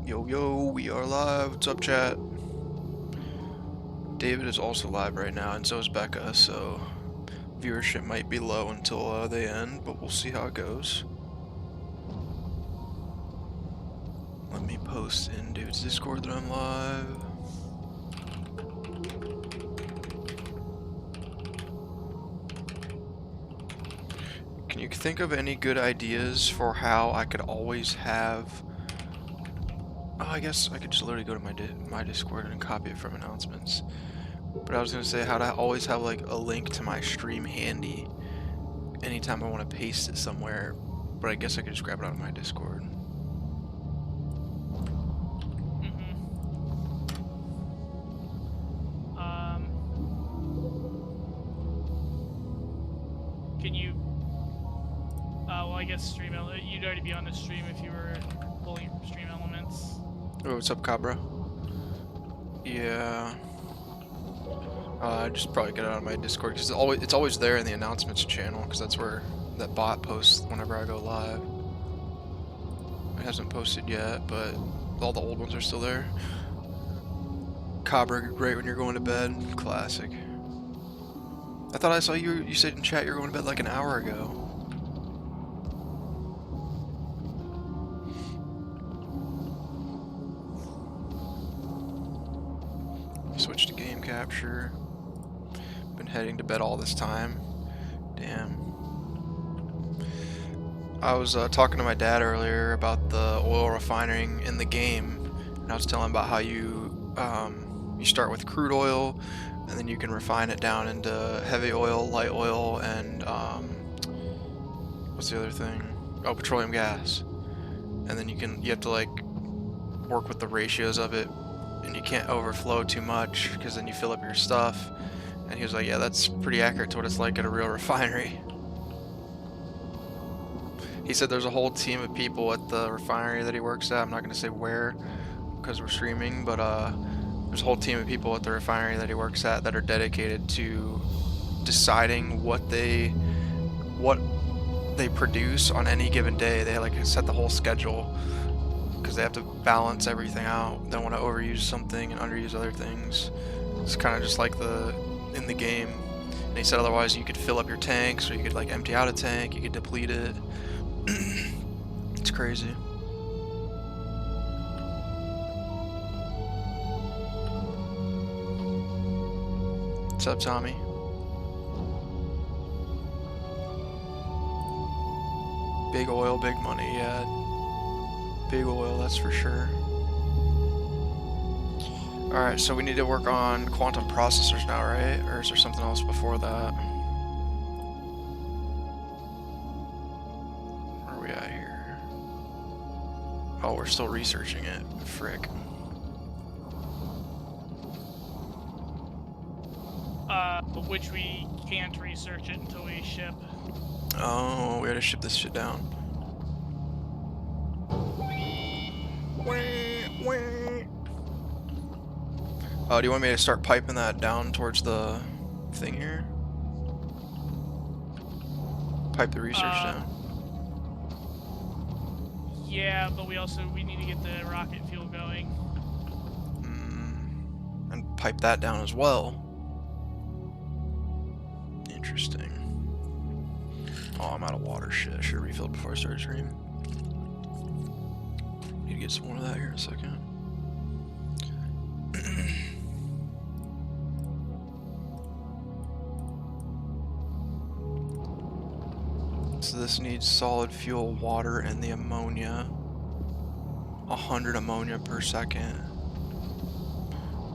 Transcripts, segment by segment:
Yo, yo, we are live. What's up, chat? David is also live right now, and so is Becca, so viewership might be low until they end, but we'll see how it goes. Let me post in David's Discord that I'm live. Can you think of any good ideas for how I could always have... Oh, I guess I could just literally go to my Discord and copy it from announcements. But I was gonna say how to always have like a link to my stream handy anytime I want to paste it somewhere, but I guess I could just grab it out of my Discord. Can you, well, I guess you'd already be on the stream if you were pulling stream elements. Oh, what's up, Cabra? Yeah. I just probably get it out of my Discord because it's always there in the announcements channel because that's where that bot posts whenever I go live. It hasn't posted yet, but all the old ones are still there. Cabra, right when you're going to bed, classic. I thought I saw you said in chat you're going to bed like an hour ago. Switch to game capture. Been heading to bed all this time. Damn. I was talking to my dad earlier about the oil refining in the game, and I was telling him about how you start with crude oil, and then you can refine it down into heavy oil, light oil, and what's the other thing? Oh, petroleum gas. And then you have to like work with the ratios of it, and you can't overflow too much because then you fill up your stuff. And he was like, yeah, that's pretty accurate to what it's like at a real refinery. He said there's a whole team of people at the refinery that he works at. I'm not going to say where because we're streaming, but there's a whole team of people at the refinery that he works at that are dedicated to deciding what they produce on any given day. They like set the whole schedule because they have to balance everything out. They don't want to overuse something and underuse other things. It's kind of just like in the game. And he said otherwise you could fill up your tanks, or you could like empty out a tank, you could deplete it. It's crazy. What's up, Tommy? Big oil, big money, yeah. Big oil, that's for sure. Alright, so we need to work on quantum processors now, right? Or is there something else before that? Where are we at here? Oh, we're still researching it. Frick. Which we can't research it until we ship. Oh, we gotta ship this shit down. Oh, do you want me to start piping that down towards the thing here? Pipe the research down. Yeah, but we need to get the rocket fuel going. And pipe that down as well. Interesting. Oh, I'm out of water. Shit, I should have refilled before I started streaming. Need to get some more of that here in a second. So this needs solid fuel, water, and the ammonia. 100 ammonia per second.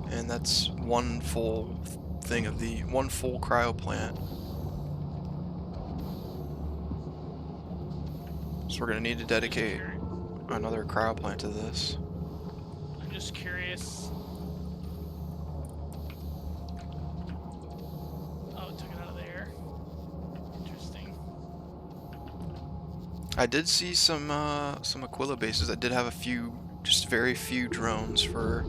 And that's one full thing of one full cryo plant. So we're gonna need to dedicate another cryo plant to this. I'm just curious. Oh, it took it out of there. Interesting. I did see some Aquilo bases that did have just very few drones for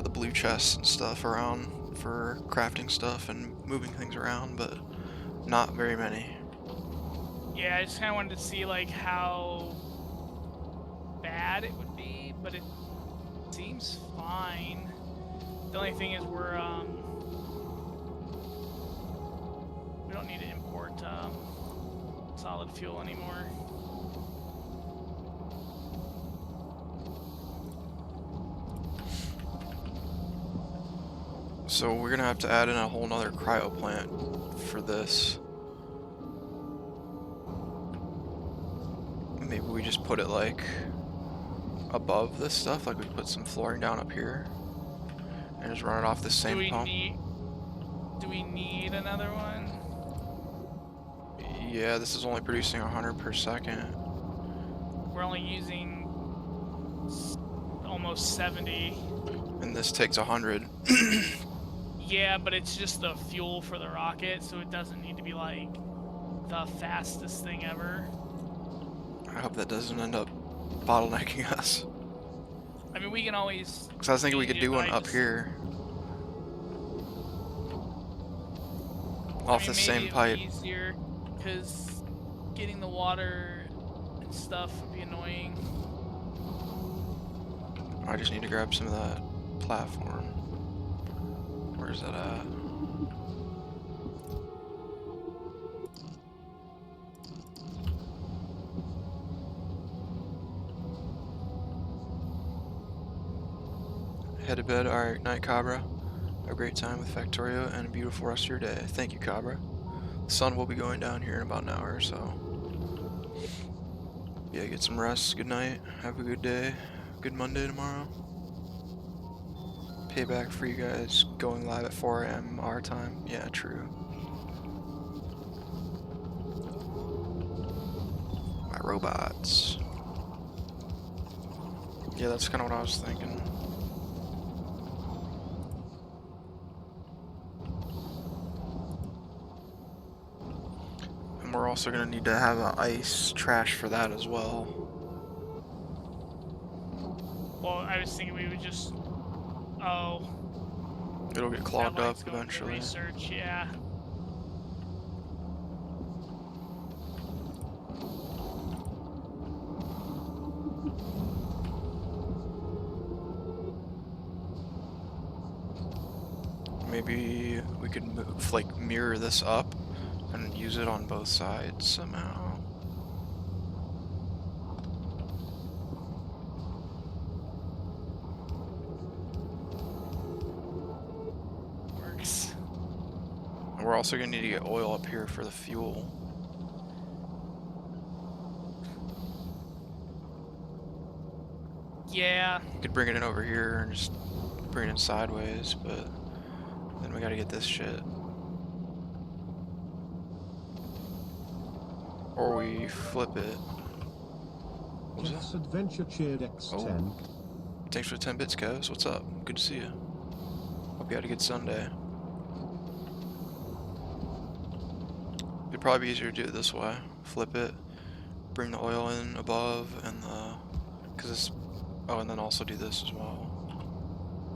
the blue chests and stuff around for crafting stuff and moving things around, but not very many. Yeah, I just kind of wanted to see like how bad it would be, but it seems fine. The only thing is we don't need to import solid fuel anymore. So we're gonna have to add in a whole nother cryo plant for this. Maybe we just put it like above this stuff, like we put some flooring down up here and just run it off the same pump. Do we need another one? Yeah, this is only producing 100 per second. We're only using almost 70. And this takes 100. Yeah, but it's just the fuel for the rocket, so it doesn't need to be like the fastest thing ever. I hope that doesn't end up bottlenecking us. I mean, we can always... Because I was thinking we could do one up here. Off the same pipe. Easier, because getting the water and stuff would be annoying. I just need to grab some of that platform. Where's that at? Head to bed. Alright, night, Cabra. Have a great time with Factorio and a beautiful rest of your day. Thank you, Cabra. The sun will be going down here in about an hour or so. Yeah, get some rest. Good night. Have a good day. Good Monday tomorrow. Payback for you guys going live at 4 AM our time. Yeah, true. My robots. Yeah, that's kind of what I was thinking. And we're also going to need to have an ice trash for that as well. Well, I was thinking we would just... Oh. It'll get clogged up eventually. Research, yeah. Maybe we could move, like mirror this up and use it on both sides somehow. Works. And we're also going to need to get oil up here for the fuel. Yeah. You could bring it in over here and just bring it in sideways, but then we gotta get this shit. Or we flip it. What was that? Adventure cheered X10. Oh. Thanks for the 10 bits, Kevs. What's up? Good to see you. Hope you had a good Sunday. It'd probably be easier to do it this way. Flip it, bring the oil in above, and cause it's, oh, and then also do this as well.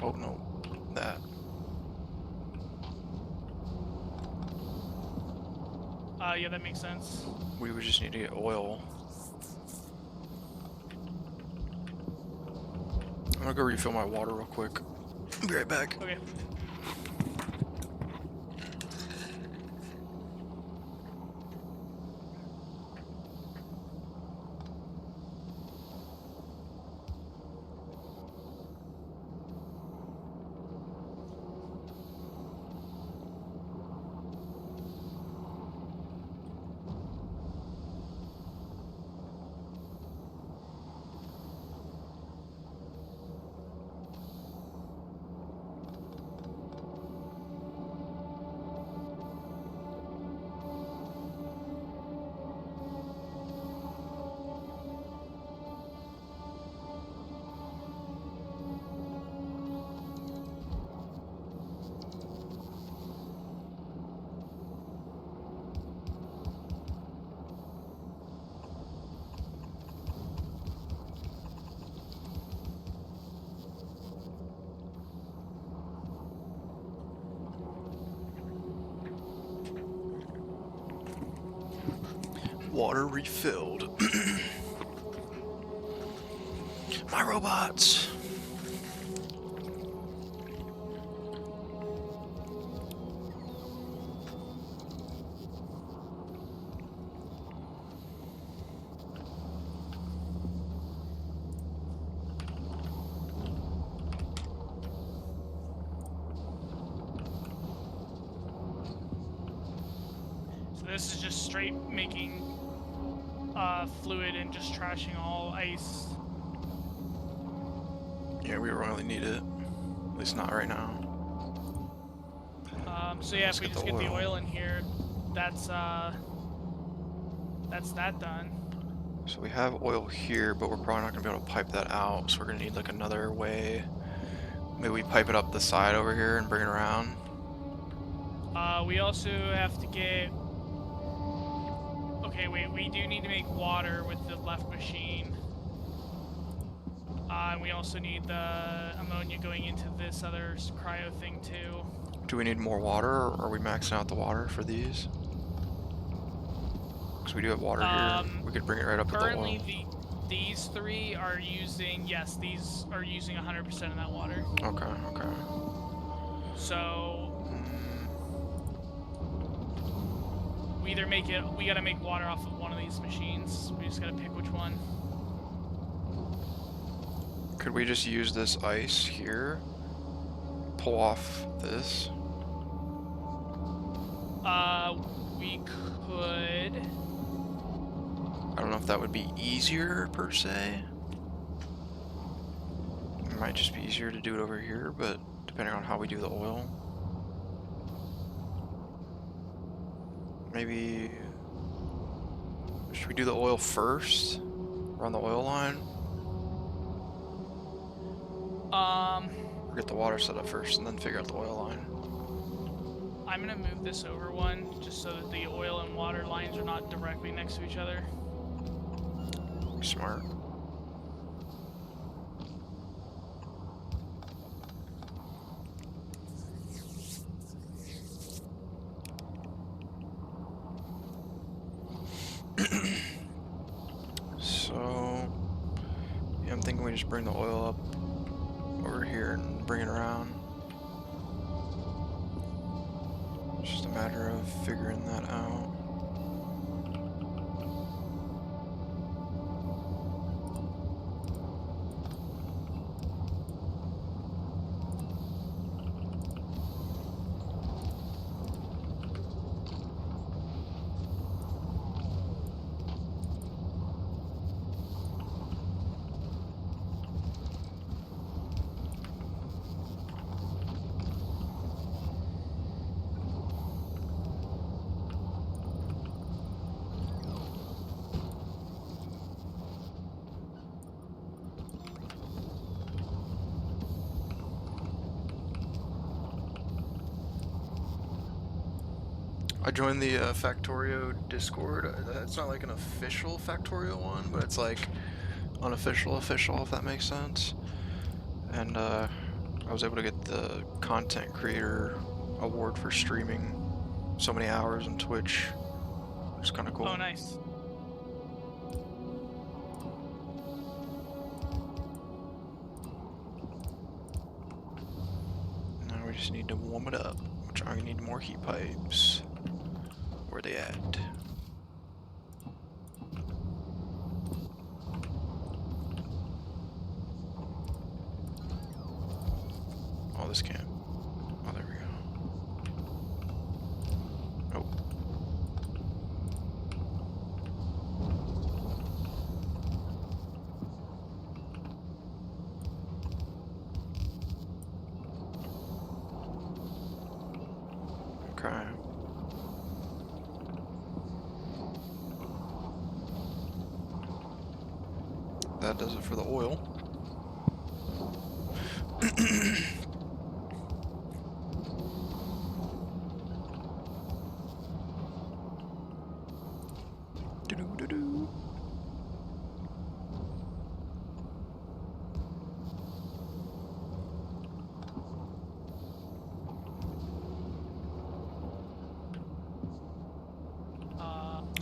Oh no, that. Yeah, that makes sense. We would just need to get oil. I'm gonna go refill my water real quick. I'll be right back. Okay. Water refilled. My robots! So this is just straight making fluid and just trashing all ice. Yeah, we don't really need it. At least not right now. So yeah, Let's if we get just the get the oil. oil in here, that's that done. So we have oil here, but we're probably not going to be able to pipe that out. So we're going to need like another way. Maybe we pipe it up the side over here and bring it around. We also have to get... Okay, wait, we do need to make water with the left machine. And we also need the ammonia going into this other cryo thing too. Do we need more water, or are we maxing out the water for these? Because we do have water here. We could bring it right up with the oil. Currently, these three are using... Yes, these are using 100% of that water. Okay, okay. So... We either make it... We gotta make water off of one of these machines. We just gotta pick which one. Could we just use this ice here? Pull off this? We could... I don't know if that would be easier, per se. It might just be easier to do it over here, but depending on how we do the oil. Maybe... Should we do the oil first? Run the oil line? Or get the water set up first and then figure out the oil line? I'm gonna move this over one, just so that the oil and water lines are not directly next to each other. Smart. So, yeah, I'm thinking we just bring the oil up over here and bring it around. It's just a matter of figuring that out. I joined the Factorio Discord. It's not like an official Factorio one, but it's like unofficial official, if that makes sense. And I was able to get the content creator award for streaming so many hours on Twitch, which is kind of cool. Oh, nice. Now we just need to warm it up, which I'm gonna need more heat pipes. Where they at? Oh, this can't. Oh, there we go. Oh. Okay. That does it for the oil. Do-do-do-do.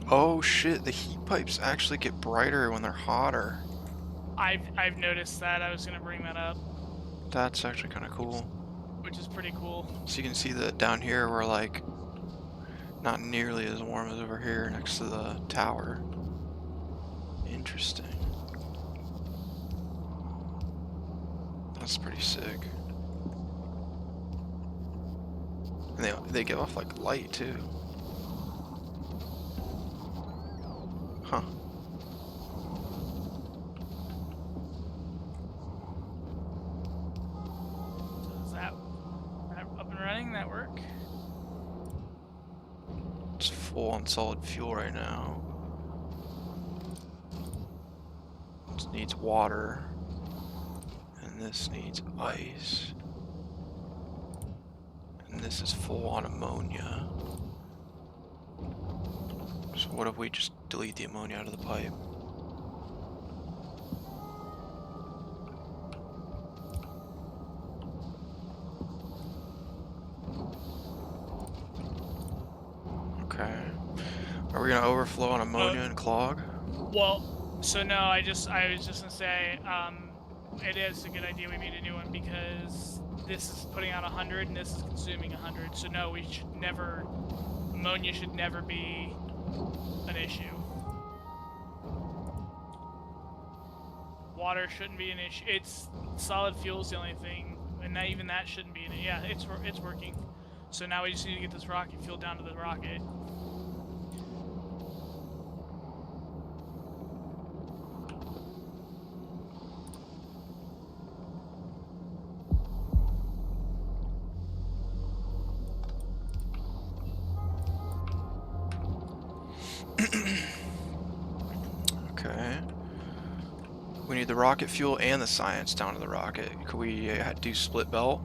Oh shit, the heat pipes actually get brighter when they're hotter. I've noticed that. I was gonna bring that up, That's actually kind of cool. which is pretty cool. So you can see that down here we're like not nearly as warm as over here next to the tower. Interesting. That's pretty sick. And they give off like light too. Huh. So is that up and running? That work? It's full on solid fuel right now. This needs water. And this needs ice. And this is full on ammonia. So what if we just delete the ammonia out of the pipe? Okay. Are we gonna overflow on ammonia and clog? Well, so no, I was just gonna say, it is a good idea we made a new one because this is putting out 100 and this is consuming 100. So no, we should never, ammonia should never be an issue. Water shouldn't be an issue. It's solid fuel's the only thing, and not even that shouldn't be an issue. Yeah, it's working. So now we just need to get this rocket fuel down to the rocket. Okay. We need the rocket fuel and the science down to the rocket. Could we do split belt?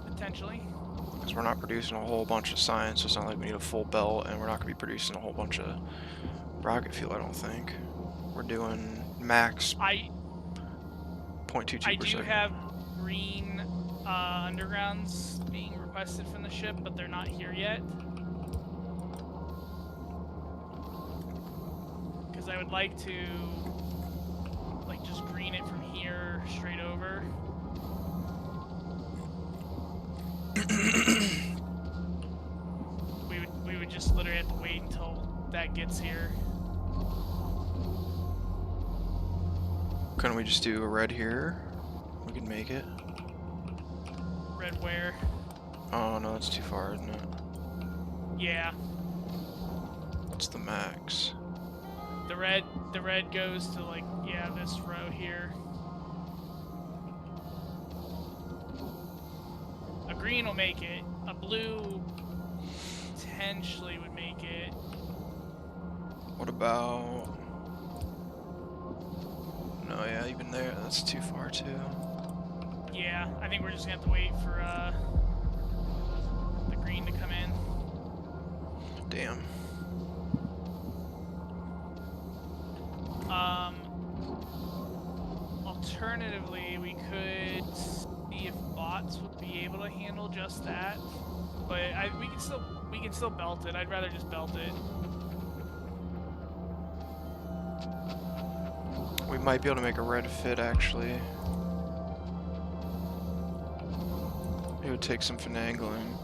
Potentially. Because we're not producing a whole bunch of science, so it's not like we need a full belt, and we're not going to be producing a whole bunch of rocket fuel, I don't think. We're doing max 0.22%. I do have green undergrounds being requested from the ship, but they're not here yet. Because I would like to, like, just green it from here straight over. we would just literally have to wait until that gets here. Couldn't we just do a red here? We can make it. Red where? Oh no, that's too far, isn't it? Yeah. What's the max? The red goes to, like, yeah, this row here. A green will make it. A blue potentially would make it. What about... No, yeah, even there, that's too far too. Yeah, I think we're just gonna have to wait for the green to come in. Damn. Alternatively, we could see if bots would be able to handle just that, but we can still belt it. I'd rather just belt it. We might be able to make a red fit, actually. It would take some finagling.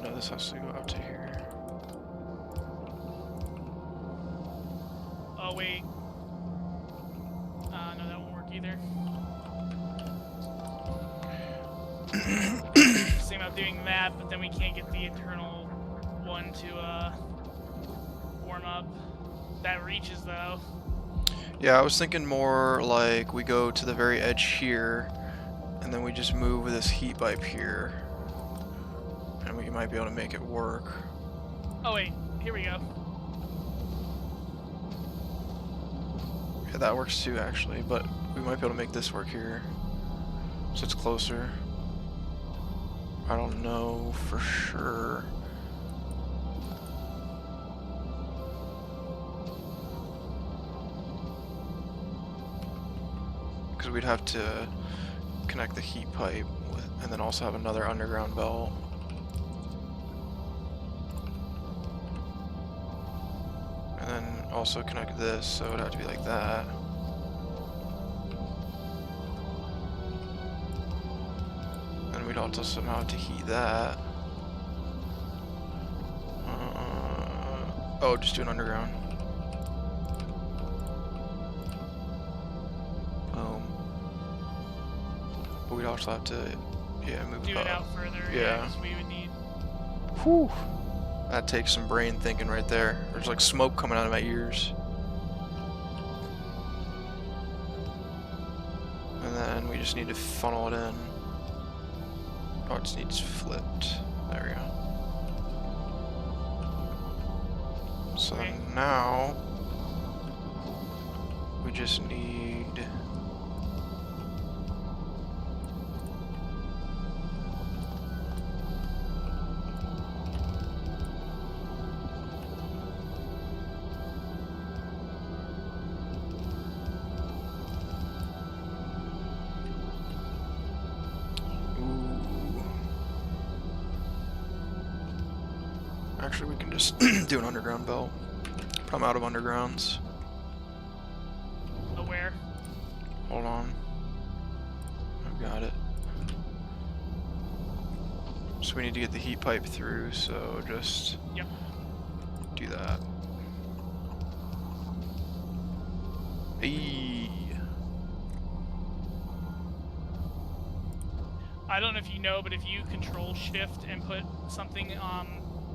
No, this has to go out to here. Oh wait. No, that won't work either. Same about doing that, but then we can't get the internal one to warm up. That reaches though. Yeah, I was thinking more like we go to the very edge here, and then we just move this heat pipe here, and we might be able to make it work. Oh wait, here we go. Yeah, that works too, actually, but we might be able to make this work here, so it's closer. I don't know for sure. Because we'd have to connect the heat pipe with, and then also have another underground belt. And then also connect this, so it'd have to be like that. And we'd also somehow have to heat that. Oh, just do an underground. Boom. But we'd also have to, yeah, move Do it it up. out further. Yeah. 'Cause we would need. Whew. That takes some brain thinking right there. There's like smoke coming out of my ears. And then we just need to funnel it in. Oh, it just needs flipped. There we go. So Okay. now we just need actually, we can just do an underground belt. But I'm out of undergrounds. Where? Hold on. I've got it. So we need to get the heat pipe through, so just Yep. do that. Eee. I don't know if you know, but if you control shift and put something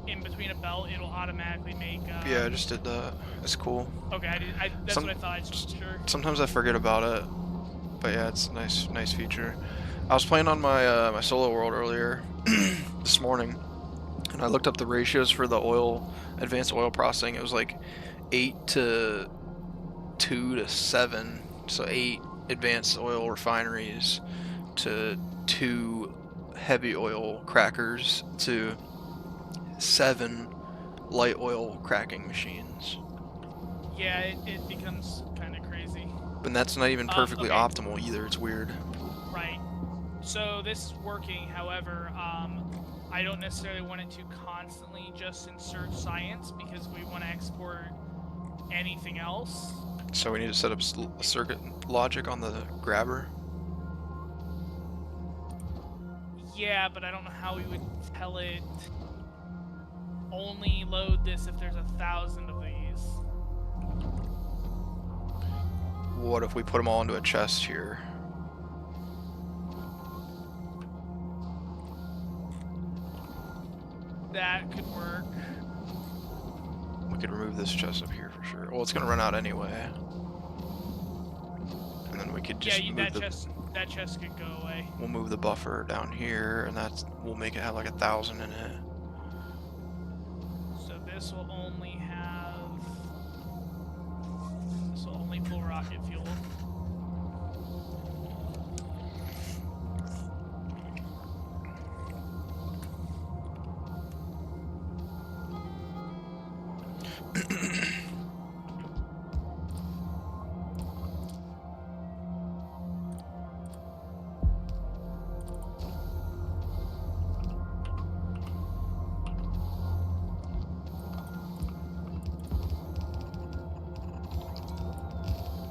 in between a belt, it'll automatically make. Yeah, I just did that. It's cool. Okay, that's Some- what I thought. I just wasn't sure. Sometimes I forget about it, but yeah, it's a nice feature. I was playing on my my solo world earlier this morning, and I looked up the ratios for the advanced oil processing. It was like 8 to 2 to 7, so 8 advanced oil refineries to 2 heavy oil crackers to 7 light oil cracking machines. Yeah, it becomes kind of crazy. And that's not even perfectly Okay. optimal either. It's weird. Right. So this is working. However, I don't necessarily want it to constantly just insert science because we want to export anything else. So we need to set up circuit logic on the grabber. Yeah, but I don't know how we would tell it only load this if there's 1,000 of these. What if we put them all into a chest here? That could work. We could remove this chest up here for sure. Well, it's gonna run out anyway. And then we could just Yeah, move that chest could go away. we'll move the buffer down here, and we'll make it have like 1,000 in it. So this will only pull rocket fuel.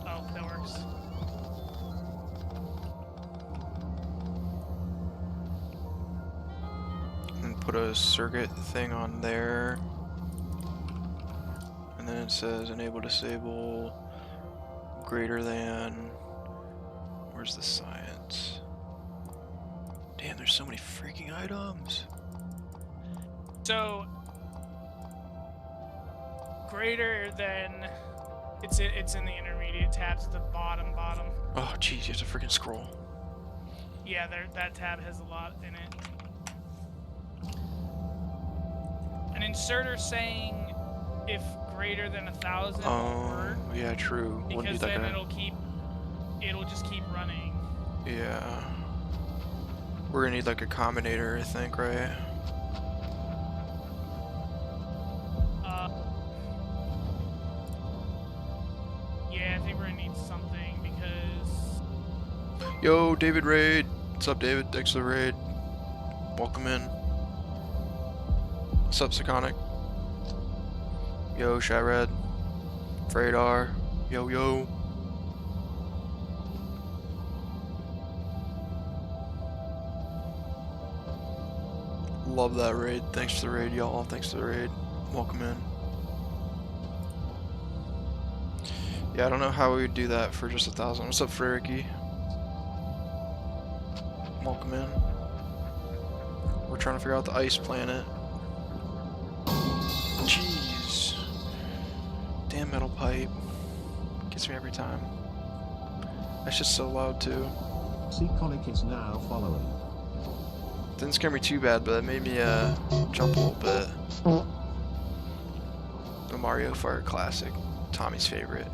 Oh, that works. And put a circuit thing on there. And then it says enable disable greater than. Where's the science? Damn, there's so many freaking items. So greater than it's in the intermediate tabs at the bottom. Oh, jeez, you have to freaking scroll. Yeah, that tab has a lot in it. An inserter saying if greater than 1,000 won't work, yeah, true. Wouldn't because be that then guy. it'll just keep running. Yeah. We're gonna need like a combinator, I think, right? Yeah, I think we're gonna need something because Yo, David Raid. What's up, David? Thanks for the raid. Welcome in. What's up, Sakonic? Yo, Shyred. Freydar. Yo, yo. Love that raid. Thanks for the raid, y'all. Thanks for the raid. Welcome in. Yeah, I don't know how we would do that for just 1,000. What's up, Frericky? Welcome in. We're trying to figure out the ice planet. Jeez. Damn metal pipe. Gets me every time. That's just so loud too. Seaconic is now following. Didn't scare me too bad, but that made me jump a little bit. The Mario Fart classic. Tommy's favorite.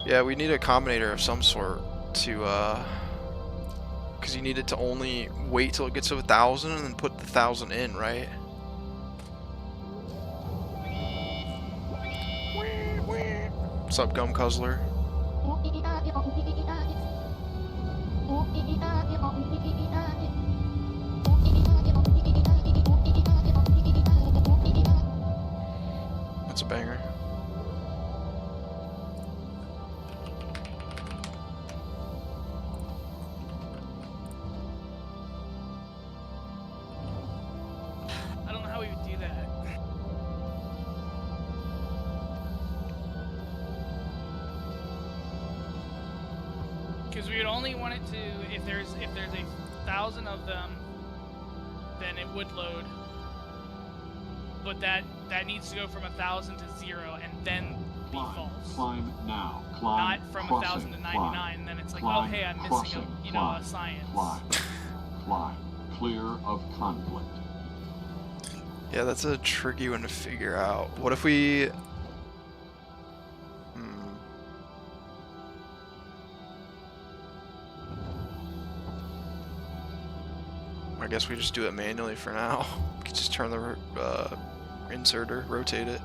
Yeah, we need a combinator of some sort to because you need it to only wait till it gets to 1,000 and then put the 1,000 in, right? What's up, Gum Guzzler? That's a banger. I don't know how we would do that. Because we would only want it to if there's 1,000 of them, then it would load. But that needs to go from 1,000 to 0 and then be false. Climb now. Climb. Not from Crossing, 1,000 to 99, and then it's like, climb, oh hey, I'm missing crossing, a climb, a science. Climb. Climb. Clear of conflict. Yeah, that's a tricky one to figure out. What if we... I guess we just do it manually for now. We could just turn the inserter, rotate it.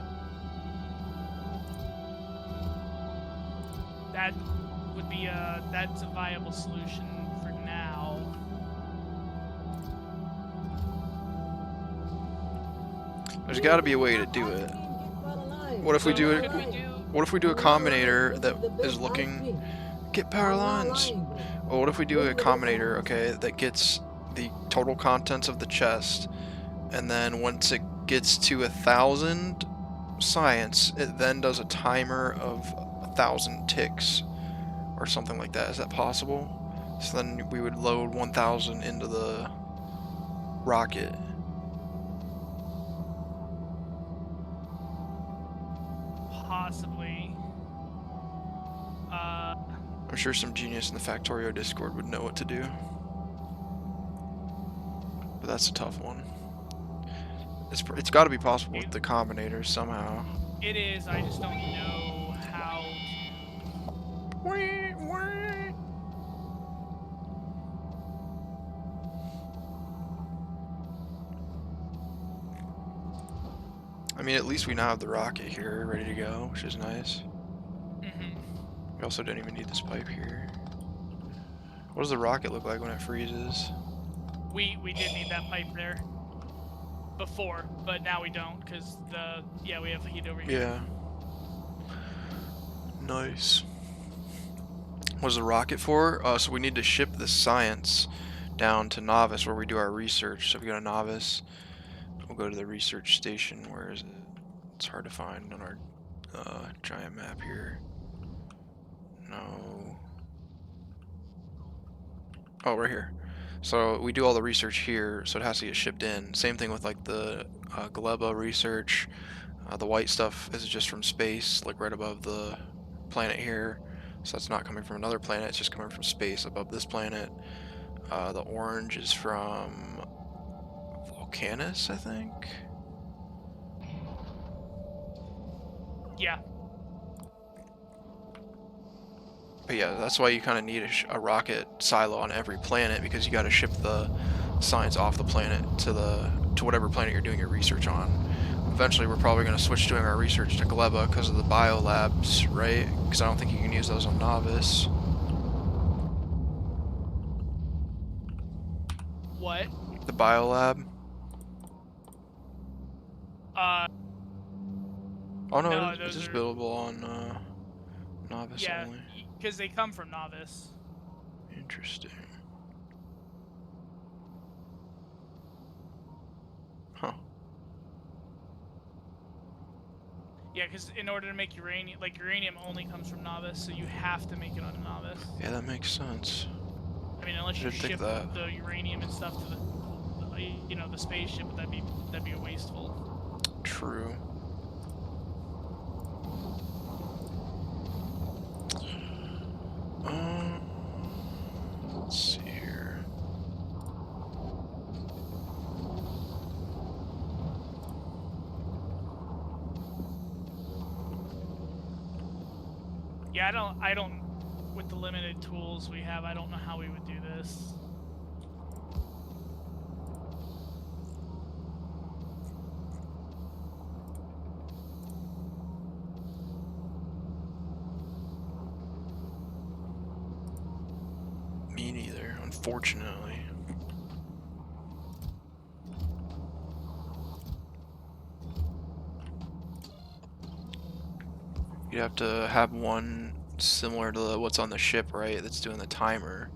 That would be that's a viable solution for now. There's got to be a way to do it. What if we do it? What if we do a combinator that is looking... Get power lines! Well, what if we do a combinator, okay, that gets the total contents of the chest, and then once it gets to 1,000 science, it then does a timer of 1,000 ticks, or something like that. Is that possible? So then we would load 1,000 into the rocket. Possibly. I'm sure some genius in the Factorio Discord would know what to do. But that's a tough one. It's got to be possible with the combinators somehow. It is, I just don't know how I mean, at least we now have the rocket here ready to go, which is nice. We also don't even need this pipe here. What does the rocket look like when it freezes? We did need that pipe there before, but now we don't because we have heat over here. Yeah. Nice. What is the rocket for? So we need to ship the science down to Novice where we do our research. So if we go to Novice, we'll go to the research station. Where is it? It's hard to find on our giant map here. No. Oh, right here. So we do all the research here, so it has to get shipped in. Same thing with like the Gleba research. The white stuff is just from space, like right above the planet here. So that's not coming from another planet, it's just coming from space above this planet. The orange is from Volcanus, I think? Yeah. But yeah, that's why you kind of need a rocket silo on every planet, because you got to ship the science off the planet to whatever planet you're doing your research on. Eventually, we're probably going to switch doing our research to Gleba because of the biolabs, right? Because I don't think you can use those on Novice. What? The biolab? Oh no, No, it those is are... buildable on Novice Yeah, only. because they come from Novice. Interesting. Huh. Yeah, because in order to make uranium, like uranium only comes from Novice, so you have to make it on a Novice. Yeah, that makes sense. I mean, unless I you didn't think ship of that. the uranium and stuff to the spaceship, but that'd be wasteful. True. Let's see here. Yeah, I don't, with the limited tools we have, I don't know how we would do this. Me neither, unfortunately. You'd have to have one similar to what's on the ship, right? That's doing the timer.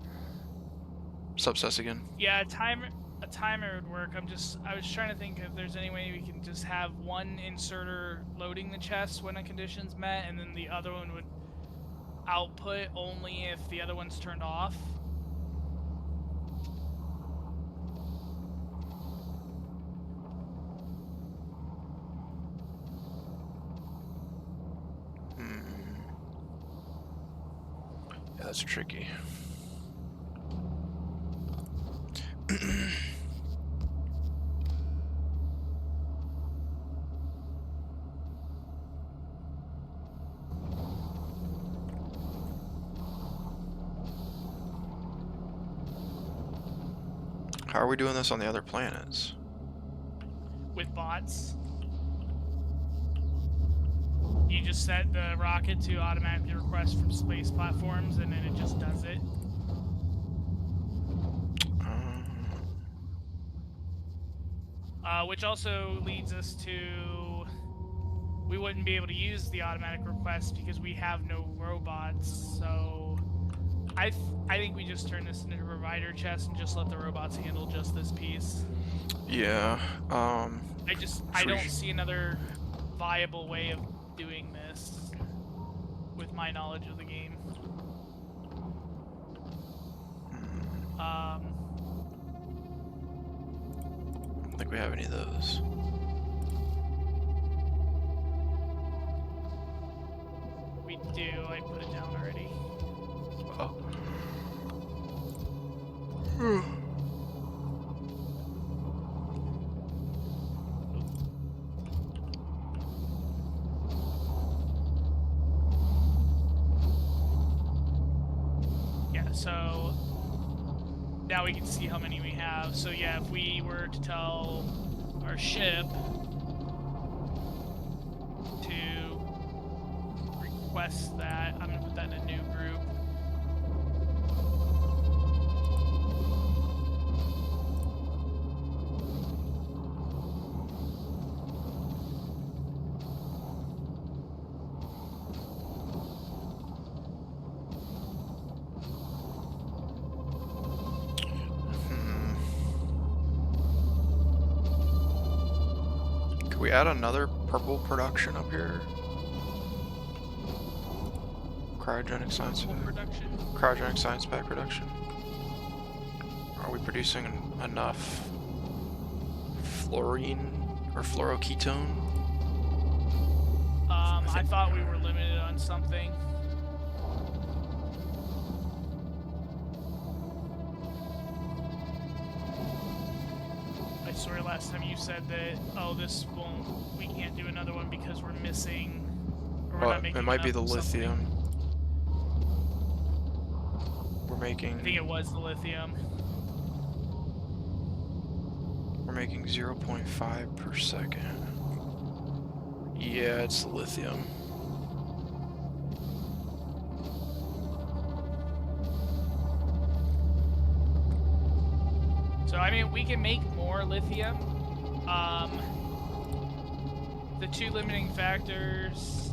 Sup, again? Yeah, a timer would work. I was trying to think if there's any way we can just have one inserter loading the chest when a condition's met, and then the other one would output only if the other one's turned off. Yeah, that's tricky. How are we doing this on the other planets? With bots. You just set the rocket to automatically request from space platforms, and then it just does it. Which also leads us to... we wouldn't be able to use the automatic request because we have no robots, so... I think we just turn this into a provider chest and just let the robots handle just this piece. Yeah, I don't see another viable way of doing this with my knowledge of the game. I don't think we have any of those. We do, I put it down already. Oh. Yeah, so now we can see how many we have. So yeah, if we were to tell our ship to request that, I'm gonna put that in a new group. Could we add another purple production up here? Cryogenic science Production. Cryogenic science pack production. Are we producing enough fluorine or fluoroketone? I thought we were limited on something. I swear last time you said that, oh, we can't do another one because we're missing, or we're Well, not making it might be enough the of something. lithium. we're making. I think it was the lithium. We're making 0.5 per second. Yeah, it's the lithium. So I mean, we can make more lithium. The two limiting factors.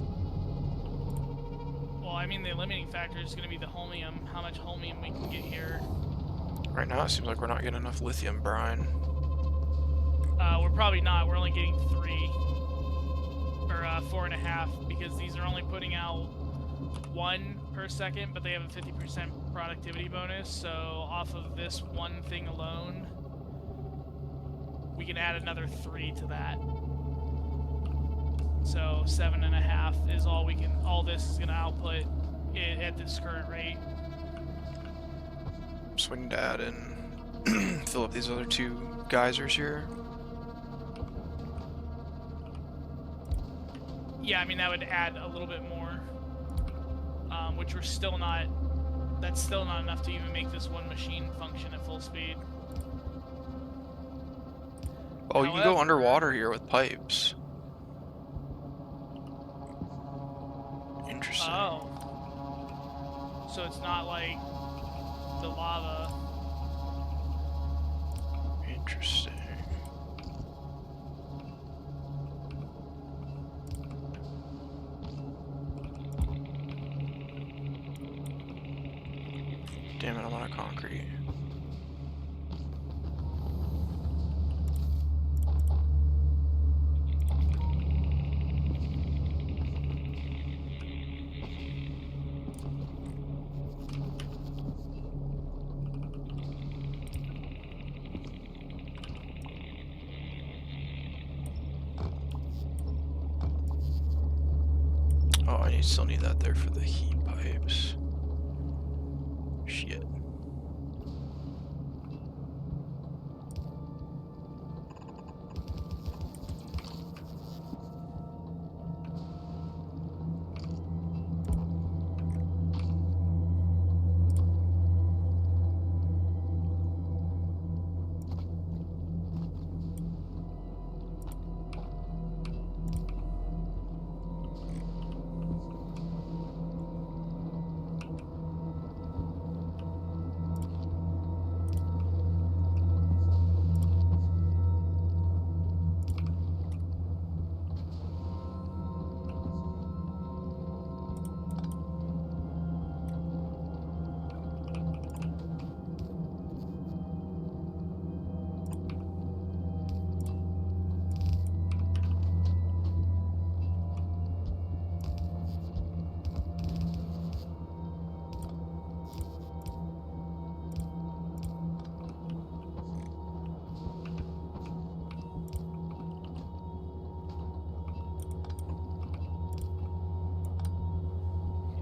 Well, I mean, the limiting factor is going to be the holmium. How much holmium we can get here. Right now, it seems like we're not getting enough lithium brine. We're probably not. We're only getting 3 or 4.5 because these are only putting out 1 per second, but they have a 50% productivity bonus. So off of this one thing alone, we can add another 3 to that. So 7.5 is all we can. All this is going to output at this current rate. So we need to add in, fill up these other 2 geysers here. Yeah, I mean, that would add a little bit more, which we're still not, that's still not enough to even make this one machine function at full speed. Oh, you can go However- underwater here with pipes. Interesting. Oh. So it's not like the lava. Interesting. Damn it, I'm out of concrete. Oh, I still need that there for the heat pipes. Shit.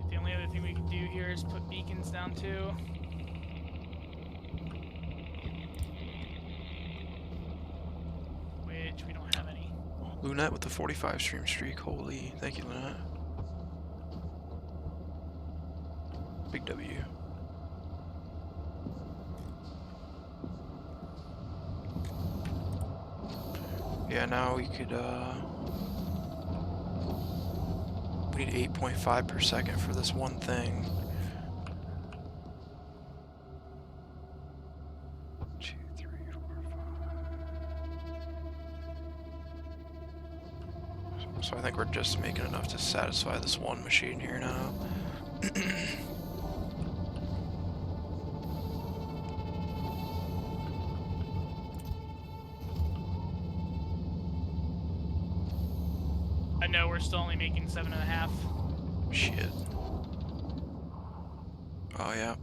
The only other thing we can do here is put beacons down too. Which we don't have any. Lunette with the 45 stream streak. Holy, thank you, Lunette. Big W. Yeah, now we could, we need 8.5 per second for this one thing. 2, 3, 4, 5. So I think we're just making enough to satisfy this one machine here now. I know we're still only making 7.5. Shit. Oh, yeah.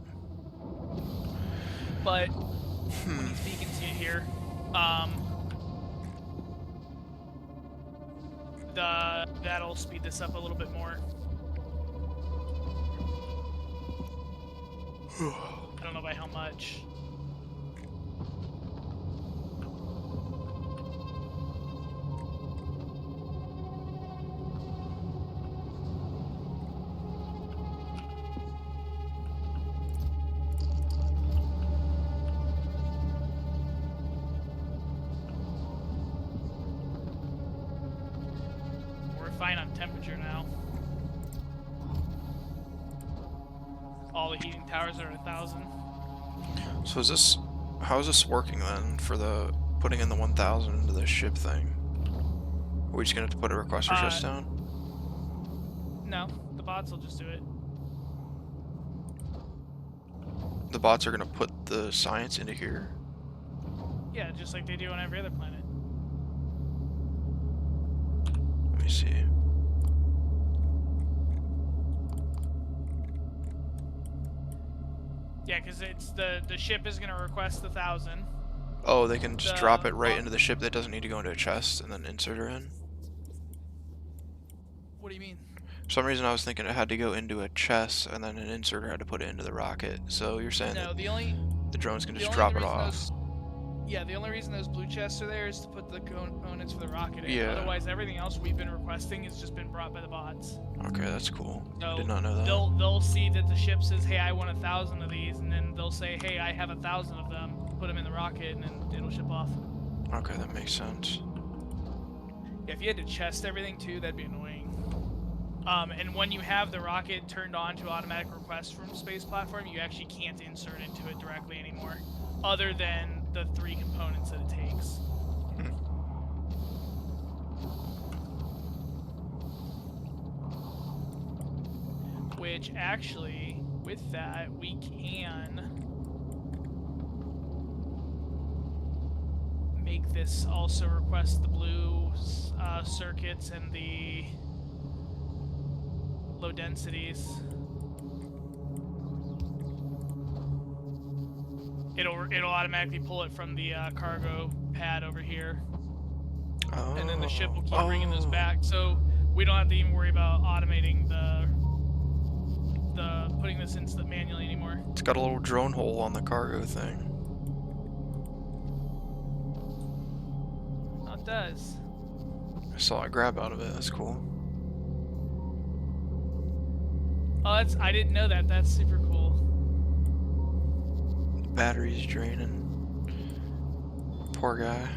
But when these beacons get here, that'll speed this up a little bit more. I don't know by how much. fine on temperature now. All the heating towers are 1,000. So is this, how is this working then for the putting in the 1,000 into the ship thing? Are we just gonna have to put a requester chest down? No, the bots will just do it. The bots are gonna put the science into here. Yeah, just like they do on every other planet. Let me see. Yeah, because it's the ship is gonna request 1,000. Oh, they can just drop it right into the ship that doesn't need to go into a chest and then insert her in? What do you mean? For some reason I was thinking it had to go into a chest and then an inserter had to put it into the rocket. So you're saying No, that the drones can just the drop only it reason off? Yeah, the only reason those blue chests are there is to put the components for the rocket in. Yeah. Otherwise, everything else we've been requesting has just been brought by the bots. Okay, that's cool. So Did not know that. They'll see that the ship says, "Hey, I want 1,000 of these," and then they'll say, "Hey, I have 1,000 of them." Put them in the rocket, and then it'll ship off. Okay, that makes sense. Yeah, if you had to chest everything too, that'd be annoying. And when you have the rocket turned on to automatic request from space platform, you actually can't insert into it directly anymore, other than the 3 components that it takes. Which actually, with that, we can make this also request the blue circuits and the low densities. It'll automatically pull it from the cargo pad over here, and then the ship will keep bringing those back. So we don't have to even worry about automating the putting this in manually anymore. It's got a little drone hole on the cargo thing. Oh, it does. I saw it grab out of it. That's cool. Oh, I didn't know that. That's super cool. The battery's draining. Poor guy.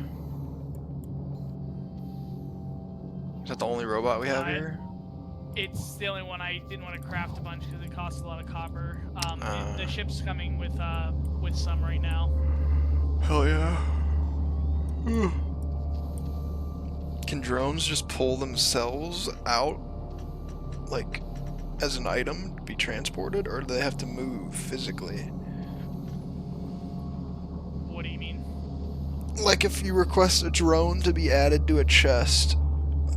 Is that the only robot we have here? It's the only one. I didn't want to craft a bunch because it costs a lot of copper. The ship's coming with some right now. Hell yeah. Can drones just pull themselves out, like, as an item to be transported, or do they have to move physically? What do you mean? Like, if you request a drone to be added to a chest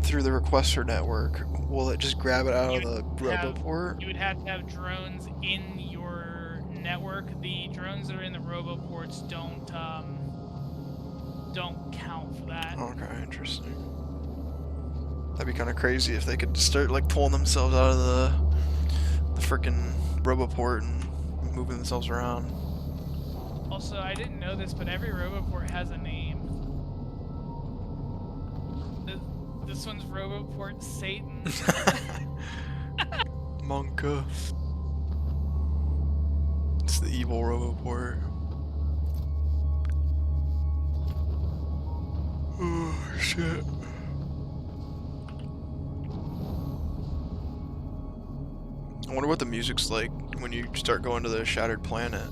through the requester network, will it just grab it out of the roboport? You would have to have drones in your network. The drones that are in the roboports don't count for that. Okay, interesting. That'd be kind of crazy if they could start like pulling themselves out of the freaking roboport and moving themselves around. Also, I didn't know this, but every roboport has a name. This one's Roboport Satan. Monka. It's the evil roboport. Oh, shit. I wonder what the music's like when you start going to the shattered planet.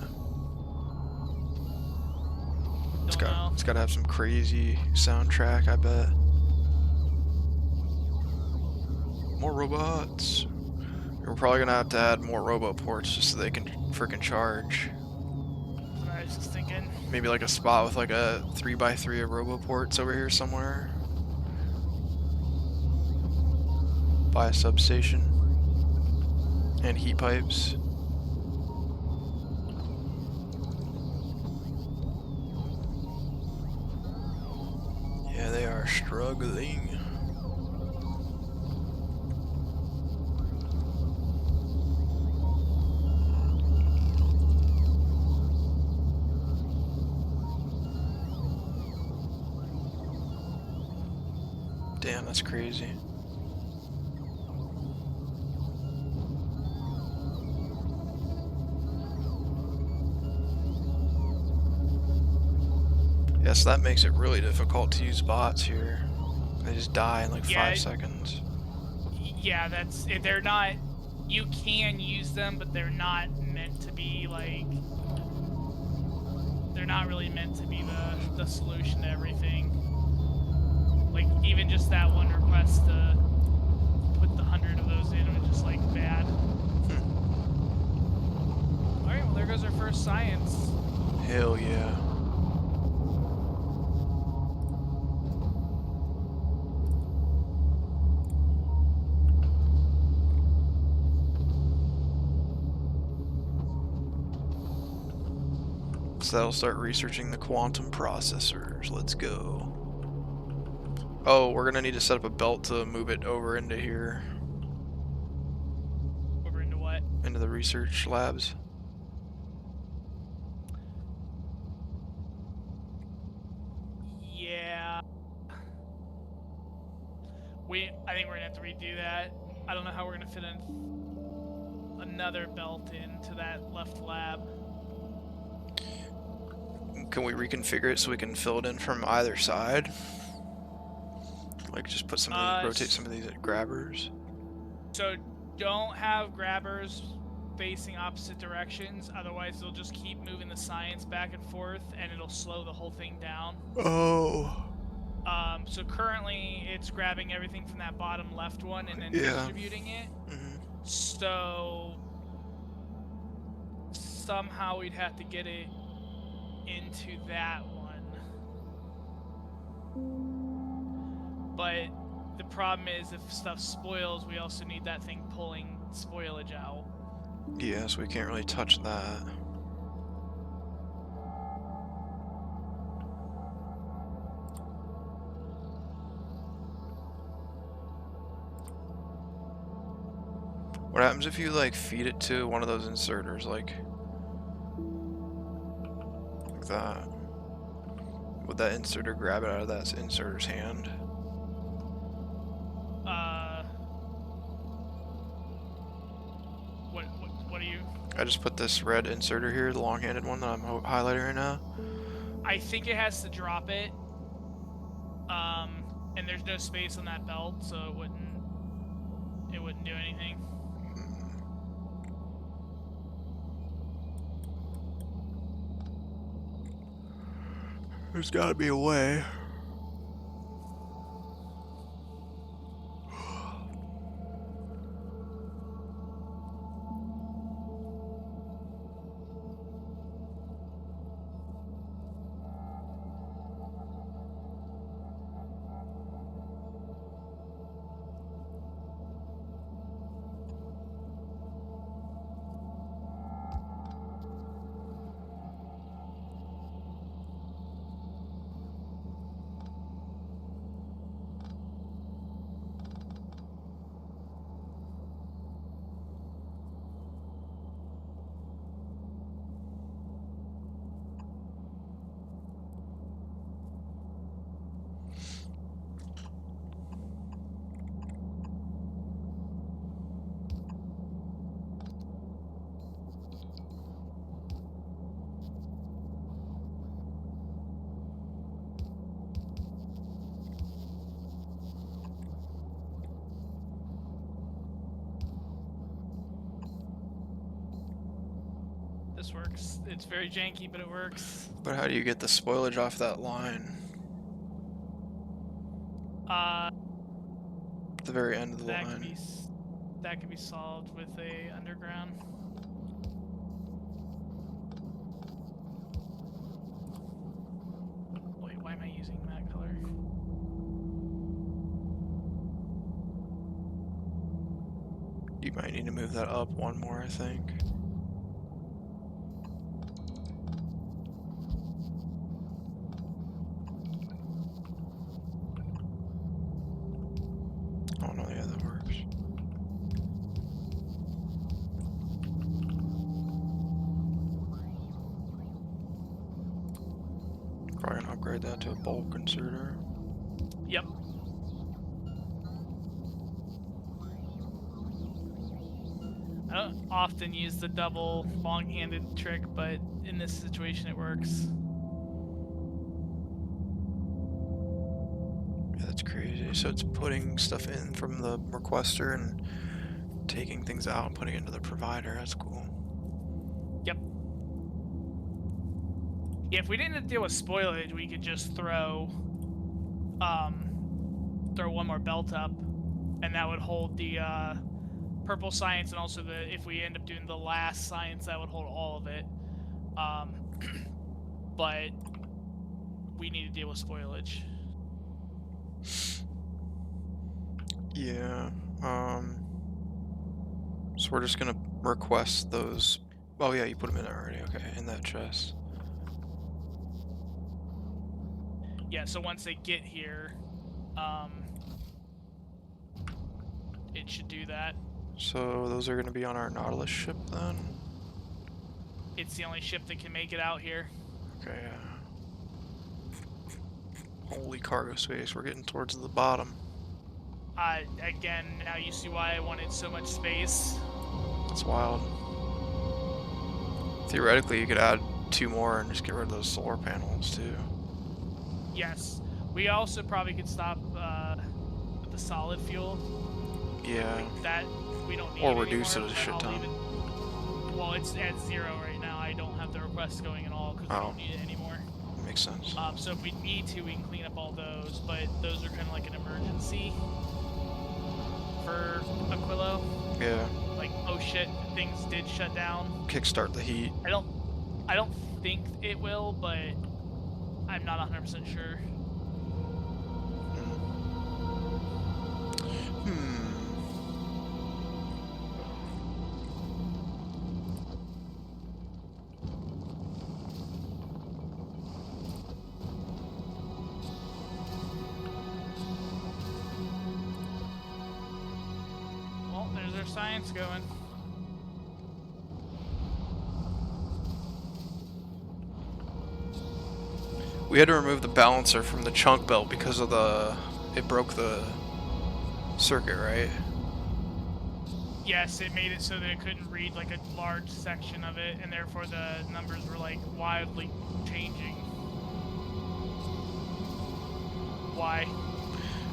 It's got to have some crazy soundtrack, I bet. More robots. We're probably gonna have to add more roboports just so they can freaking charge. That's what I was just thinking. Maybe like a spot with like a 3x3 of roboports over here somewhere. By a substation. And heat pipes. Yeah, they are struggling. Damn, that's crazy. Yes, that makes it really difficult to use bots here. They just die in like 5 seconds. Yeah, they're not. You can use them, but they're not meant to be like. They're not really meant to be the solution to everything. Like even just that one request to put the 100 of those in was just like bad. All right, well there goes our first science. Hell yeah. So that'll start researching the quantum processors. Let's go. Oh, we're gonna need to set up a belt to move it over into here. Over into what? Into the research labs. Yeah. I think we're gonna have to redo that. I don't know how we're gonna fit in another belt into that left lab. Can we reconfigure it so we can fill it in from either side? Like just put some of these, rotate some of these grabbers. So don't have grabbers facing opposite directions, otherwise they'll just keep moving the science back and forth and it'll slow the whole thing down. Oh. So currently it's grabbing everything from that bottom left one and then distributing it. So somehow we'd have to get it into that one. But the problem is if stuff spoils, we also need that thing pulling spoilage out. Yeah, so we can't really touch that. What happens if you like feed it to one of those inserters, like that? Would that inserter grab it out of that inserter's hand? What do you? I just put this red inserter here, the long-handed one that I'm highlighting right now. I think it has to drop it. And there's no space on that belt, so it wouldn't do anything. There's gotta be a way. This works. It's very janky, but it works. But how do you get the spoilage off that line? At the very end of the line. That could be solved with a underground. Wait, why am I using that color? You might need to move that up one more, I think. Oh no, yeah, that works. Probably gonna upgrade that to a bulk inserter. Yep. I don't often use the double long-handed trick, but in this situation it works. Yeah, that's crazy. So it's putting stuff in from the requester and taking things out and putting it into the provider. That's cool. Yep. Yeah, if we didn't deal with spoilage, we could just throw one more belt up, and that would hold the purple science, and also if we end up doing the last science, that would hold all of it. But we need to deal with spoilage. Yeah. So we're just gonna request those. Oh yeah, you put them in already. Okay, in that chest. Yeah. So once they get here, it should do that. So those are gonna be on our Nautilus ship then. It's the only ship that can make it out here. Okay. Holy cargo space. We're getting towards the bottom. Again, now you see why I wanted so much space. That's wild. Theoretically, you could add 2 more and just get rid of those solar panels too. Yes. We also probably could stop with the solid fuel. Yeah. Like that we don't need. Or reduce anymore, it a shit ton. Well, it's at 0 right now. I don't have the requests going at all because we don't need it anymore. Makes sense. So if we need to, we can clean up all those, but those are kind of like an emergency for Aquilo. Yeah. Like, oh shit, things did shut down. Kickstart the heat. I don't think it will, but I'm not 100% sure. Well, there's our science going. We had to remove the balancer from the chunk belt because of it broke the circuit, right? Yes, it made it so that it couldn't read like a large section of it, and therefore the numbers were like wildly changing. Why?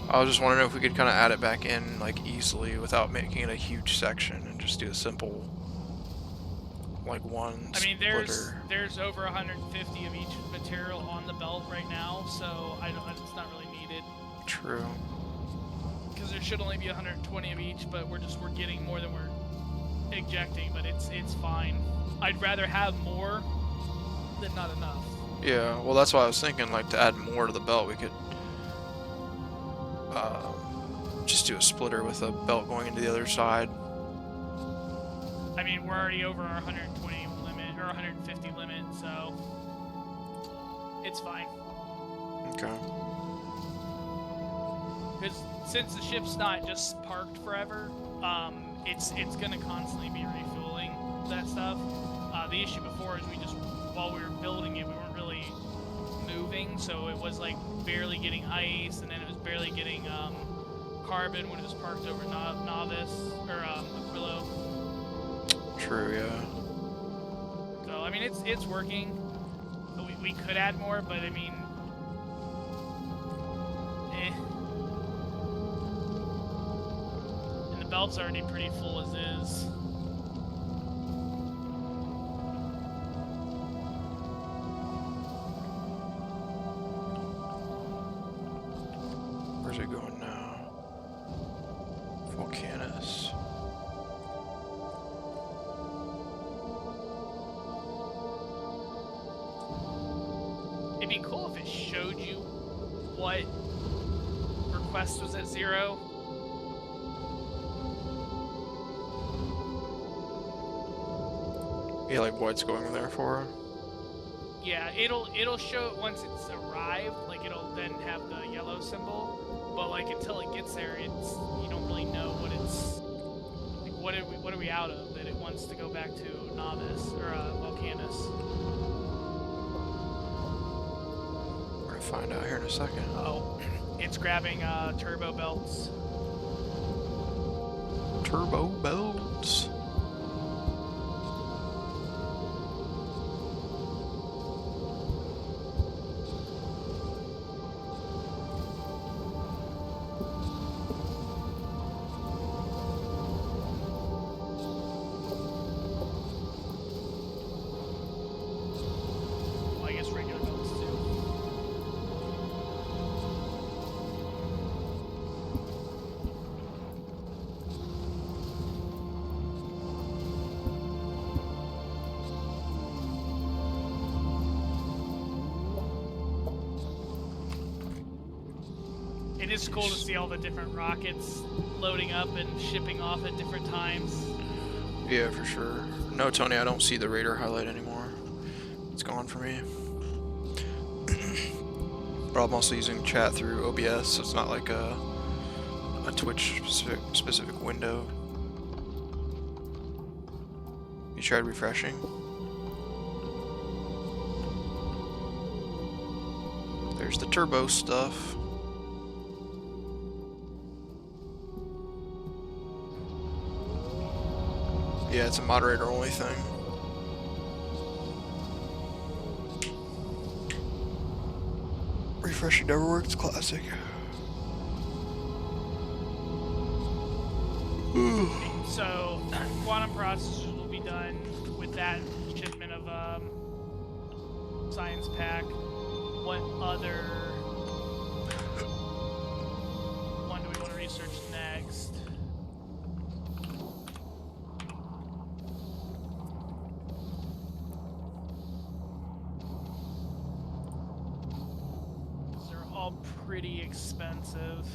I was just wondering if we could kind of add it back in like easily without making it a huge section and just do a simple like one I mean, splitter. there's over 150 of each material on the belt right now, so it's not really needed. True. Because there should only be 120 of each, but we're getting more than we're ejecting, but it's fine. I'd rather have more than not enough. Yeah, well that's why I was thinking, like, to add more to the belt we could just do a splitter with a belt going into the other side. I mean, we're already over our 120 limit, or 150 limit, so it's fine. Okay. Because since the ship's not just parked forever, it's gonna constantly be refueling that stuff. The issue before is while we were building it, we weren't really moving, so it was like barely getting ice, and then it was barely getting carbon when it was parked over Novice or Aquilo. True, yeah. So I mean, it's working. We could add more, but I mean, and the belt's already pretty full as is. Where's it going now? Volcanus. It'd be cool if it showed you what request was at 0. Yeah, like what's going there for? Yeah, it'll show it once it's arrived. Like it'll then have the yellow symbol, but like until it gets there, you don't really know what it's like. What are we out of that it wants to go back to Novice or Volcanus? We're gonna find out here in a second. Oh, it's grabbing turbo belts. Turbo belts. It is cool to see all the different rockets loading up and shipping off at different times. Yeah, for sure. No, Tony, I don't see the radar highlight anymore. It's gone for me. But I'm also using chat through OBS, so it's not like a Twitch specific window. You tried refreshing? There's the turbo stuff. Yeah, it's a moderator only thing. Refreshing never works, classic. So, quantum processors will be done with that shipment of science pack. What other one do we want to research next? They're all pretty expensive.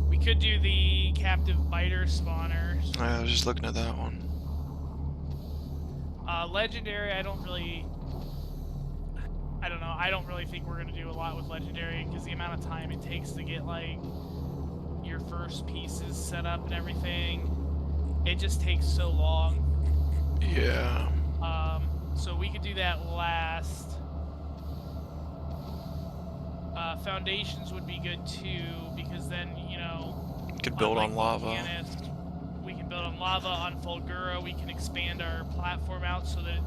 We could do the captive biter spawners. I was just looking at that one. Legendary, I don't know. I don't really think we're gonna do a lot with legendary because the amount of time it takes to get like your first pieces set up and everything, it just takes so long. Yeah. So we could do that last. Foundations would be good too because then Could build on lava. We can build on lava, on Fulgura. We can expand our platform out so that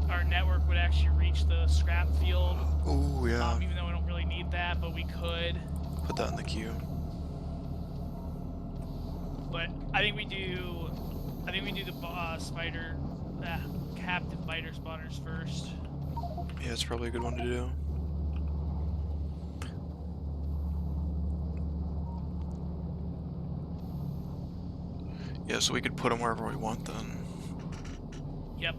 our network would actually reach the scrap field. Oh yeah. Even though we don't really need that, but we could. Put that in the queue. But I think we do the spider, captive biter spawners first. Yeah, it's probably a good one to do. Yeah, so we could put them wherever we want then. Yep.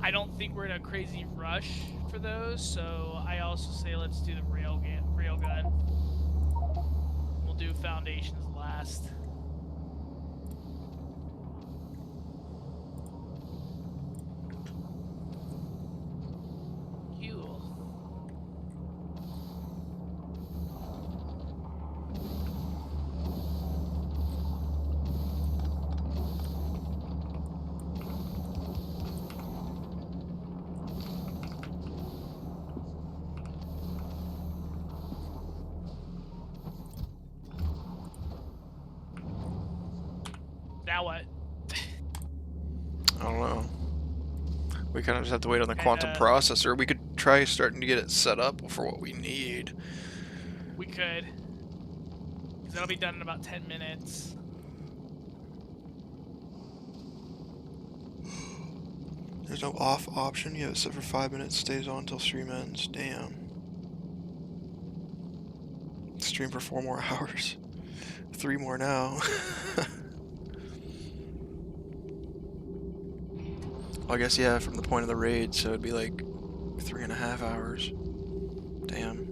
I don't think we're in a crazy rush for those, so I also say let's do the railgun. We'll do foundations last. Cool. Now what? I don't know. We kind of just have to wait on the quantum processor. We could try starting to get it set up for what we need. We could. Because that'll be done in about 10 minutes. There's no off option. You have it set for 5 minutes. Stays on until stream ends. Damn. Stream for 4 more hours. 3 more now. Well, I guess, yeah, from the point of the raid, so it'd be like 3.5 hours. Damn.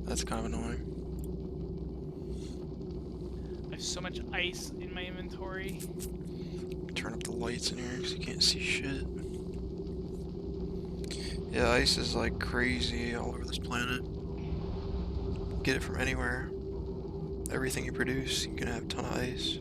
That's kind of annoying. I have so much ice in my inventory. Turn up the lights in here because you can't see shit. Yeah, ice is like crazy all over this planet. Get it from anywhere. Everything you produce, you can have a ton of ice.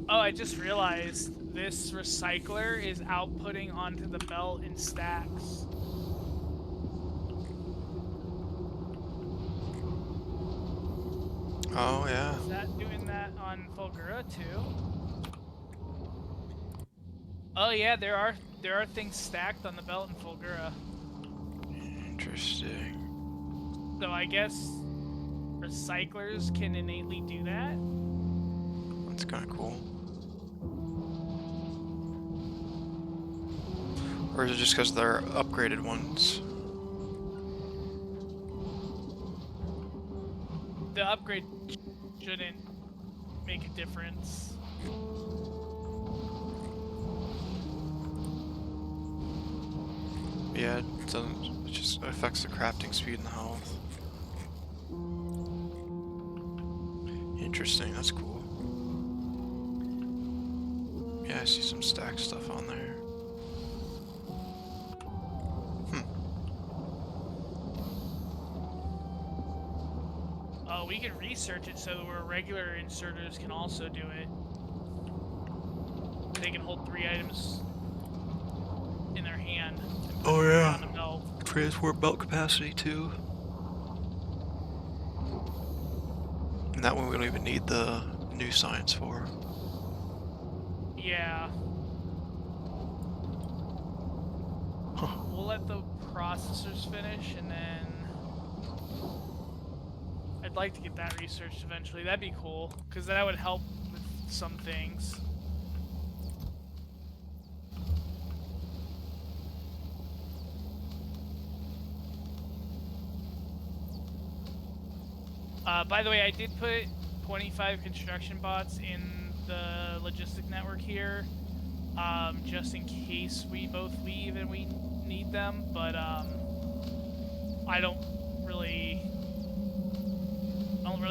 Oh, I just realized this recycler is outputting onto the belt in stacks. Oh, yeah. Is that doing that on Fulgura too? Oh yeah, there are things stacked on the belt in Fulgura. Interesting. So I guess recyclers can innately do that. That's kind of cool. Or is it just because they're upgraded ones? The upgrade shouldn't make a difference. Yeah, it doesn't. It just affects the crafting speed and the health. Interesting, that's cool. Yeah, I see some stack stuff on there. We can research it so where regular inserters can also do it. They can hold 3 items in their hand. And put them on a belt. Transport belt capacity too. And that one we don't even need the new science for. Yeah. Huh. We'll let the processors finish, and then I'd like to get that researched eventually. That'd be cool, because that would help with some things. By the way, I did put 25 construction bots in the logistic network here, just in case we both leave and we need them, but I don't really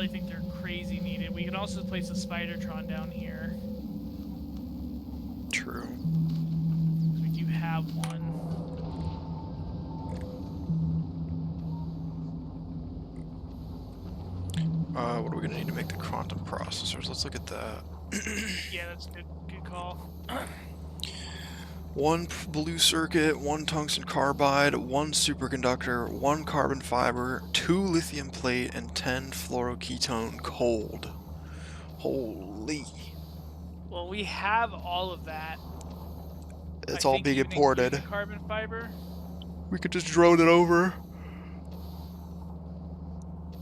think they're crazy needed. We could also place a Spidertron down here. True. We do have one. What are we gonna need to make the quantum processors? Let's look at that. Yeah, that's a good call. 1 blue circuit, 1 tungsten carbide, 1 superconductor, 1 carbon fiber, 2 lithium plate, and 10 fluoroketone cold. Holy. Well, we have all of that. It's all being imported. Carbon fiber. We could just drone it over.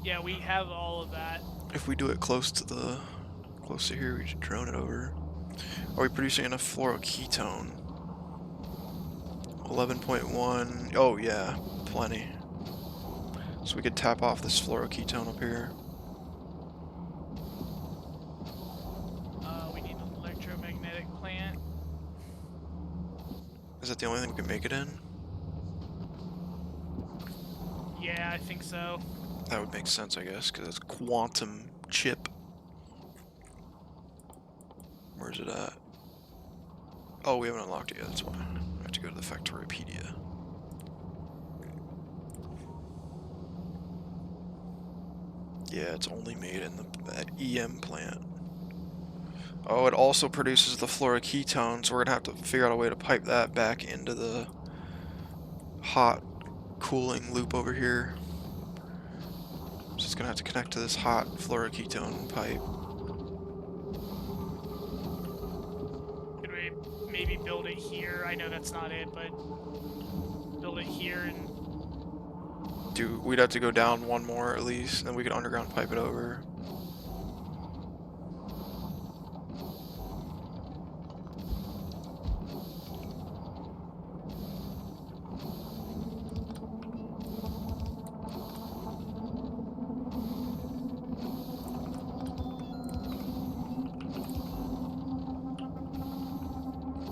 Yeah, we have all of that. If we do it close to here, we should drone it over. Are we producing enough fluoroketone? 11.1. Oh yeah, plenty. So we could tap off this fluoroketone up here. We need an electromagnetic plant. Is that the only thing we can make it in? Yeah, I think so. That would make sense, I guess, because it's quantum chip. Where's it at? Oh, we haven't unlocked it yet, that's why. I have to go to the Factoriopedia. Yeah, it's only made in that EM plant. Oh, it also produces the fluoroketone, so we're gonna have to figure out a way to pipe that back into the hot cooling loop over here. So it's gonna have to connect to this hot fluoroketone pipe. Could we maybe build it here? I know that's not it, but build it here and... We'd have to go down 1 more at least, and then we could underground pipe it over.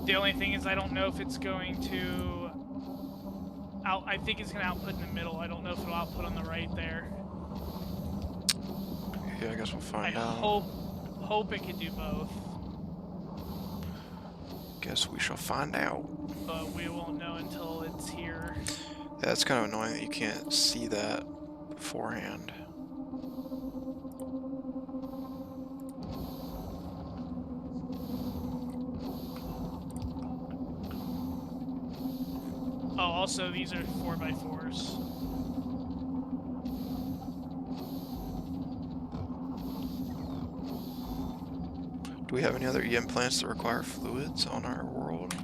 The only thing is I don't know if it's going to... I think it's going to output in the middle. I don't know if it'll output on the right there. Yeah, I guess we'll find I out. hope it can do both. Guess we shall find out. But we won't know until it's here. Yeah, it's kind of annoying that you can't see that beforehand. Oh, also these are 4x4s. Do we have any other EM plants that require fluids on our world?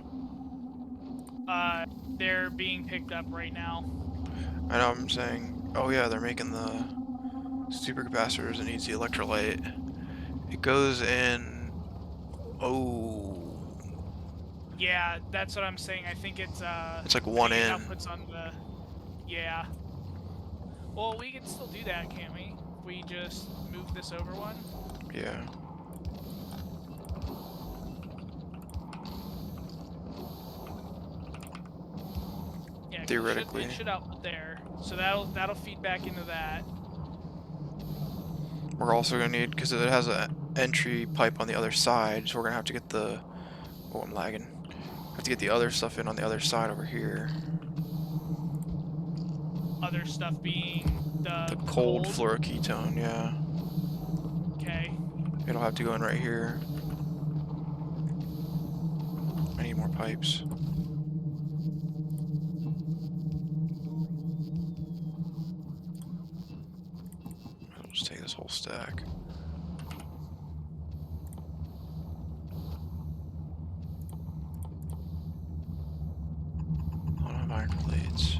They're being picked up right now. I know, I'm saying, oh yeah, they're making the supercapacitors and needs the electrolyte. It goes in, oh, Yeah, that's what I'm saying. I think it's It's like I one think it in. outputs on the. Yeah. Well, we can still do that, can't we? If we just move this over one. Yeah. Yeah, 'cause Theoretically. it should output there. So that'll feed back into that. We're also gonna need, because it has an entry pipe on the other side, so we're gonna have to get the. Oh, I'm lagging. Have to get the other stuff in on the other side over here. Other stuff being The the cold cold. fluoroketone, yeah. Okay. It'll have to go in right here. I need more pipes. I'll just take this whole stack. On iron plates.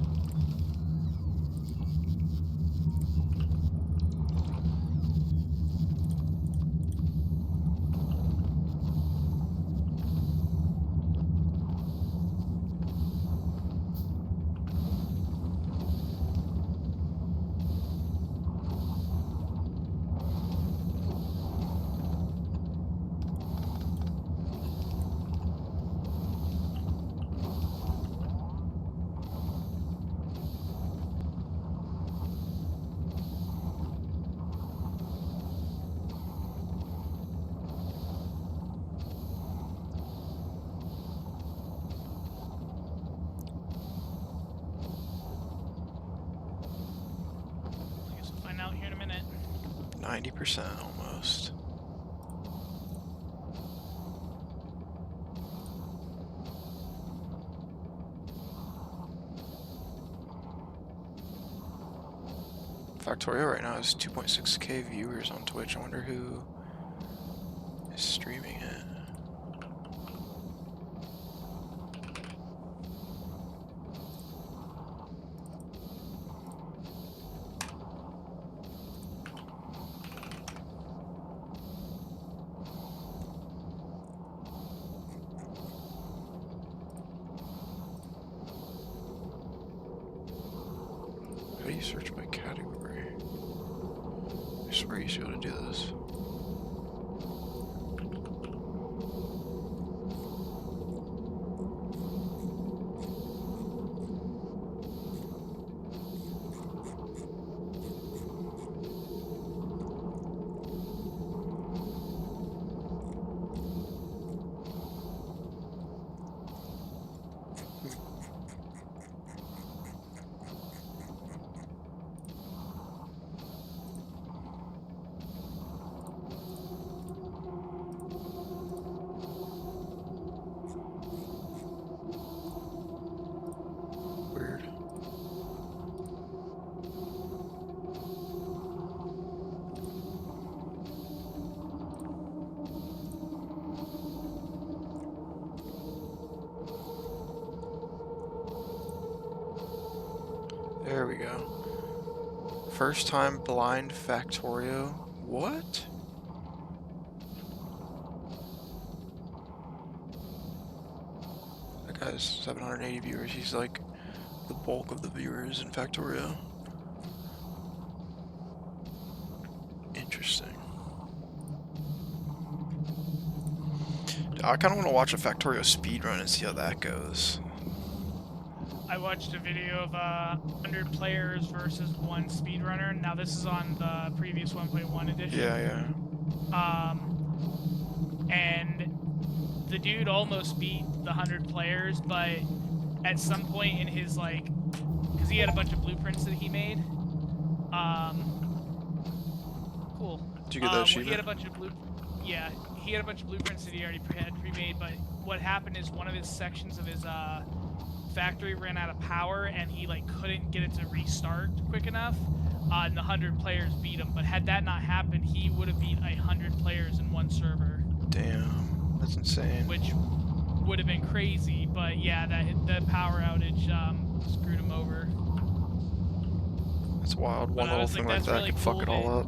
I guess we'll find out here in a minute. 90% almost. Factorio right now has 2.6K viewers on Twitch. I wonder who is streaming it. How do you search by category? I swear you should be able to do this. Weird. There we go. First time blind Factorio. What? That guy's 780 viewers. He's like the bulk of the viewers in Factorio. Interesting. I kind of want to watch a Factorio speedrun and see how that goes. I watched a video of 100 players versus one speedrunner. Now this is on the previous 1.1 edition. Yeah. And the dude almost beat the 100 players, but at some point in his because he had a bunch of blueprints that he made. Cool. Did you get that achievement? He had a bunch of he had a bunch of blueprints that he already had pre-made. But what happened is one of his sections of his factory ran out of power, and he couldn't get it to restart quick enough. And the 100 players beat him. But had that not happened, he would have beat 100 players in one server. Damn, that's insane. Which would have been crazy, but yeah, that power outage screwed him over. That's wild. One little thing like that's that really could fuck it all up.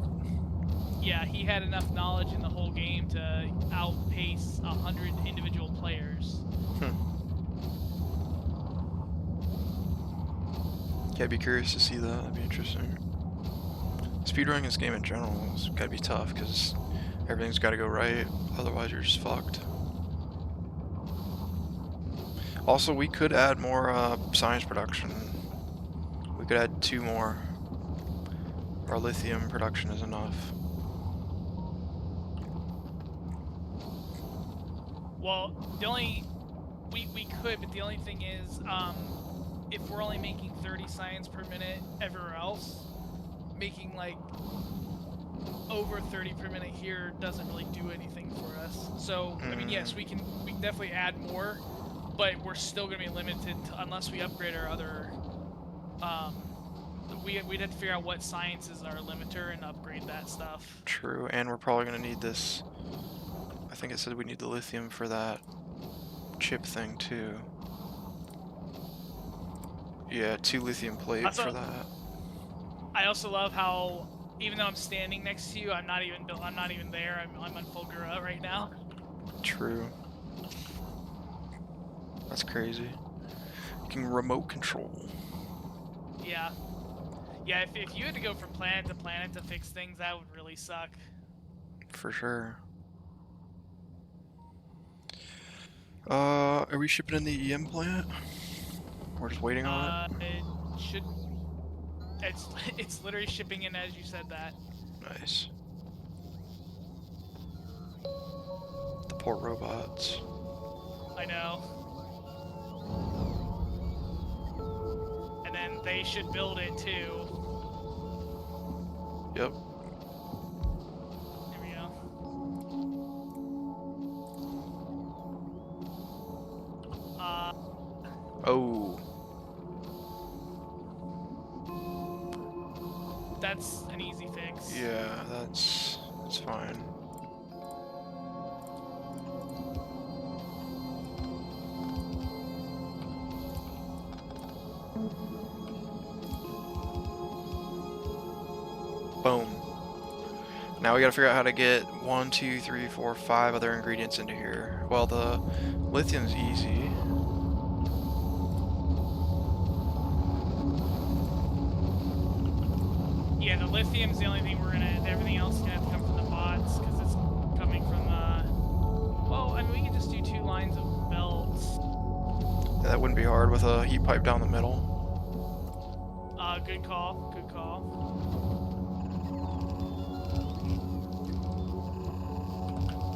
Yeah, he had enough knowledge in the whole game to outpace 100 individual players. Yeah, I'd be curious to see that. That'd be interesting. Speedrunning this game in general has gotta be tough because everything's gotta go right, otherwise you're just fucked. Also, we could add more science production. We could add 2 more. Our lithium production is enough. Well, we could, but the only thing is, if we're only making 30 science per minute everywhere else, making like over 30 per minute here doesn't really do anything for us. So I mean, yes, we can definitely add more, but we're still gonna be limited to, unless we upgrade our other. We'd have to figure out what science is our limiter and upgrade that stuff. True, and we're probably gonna need this. I think it said we need the lithium for that chip thing too. Yeah, 2 lithium plate for that. I also love how, even though I'm standing next to you, I'm not even there. I'm on full Gura right now. True. That's crazy. You can remote control. Yeah. Yeah, if you had to go from planet to fix things, that would really suck. For sure. Are we shipping in the EM plant? We're just waiting on it? It should... It's literally shipping in as you said that. Nice. The poor robots. I know. And then they should build it too. Yep. Here we go. Oh. That's an easy fix. Yeah, that's fine. Boom. Now we gotta figure out how to get 1, 2, 3, 4, 5 other ingredients into here. Well, the lithium's easy. Yeah, the lithium's the only thing everything else is gonna have to come from the bots, because it's coming from, well, I mean, we can just do 2 lines of belts. Yeah, that wouldn't be hard with a heat pipe down the middle. Good call, good call.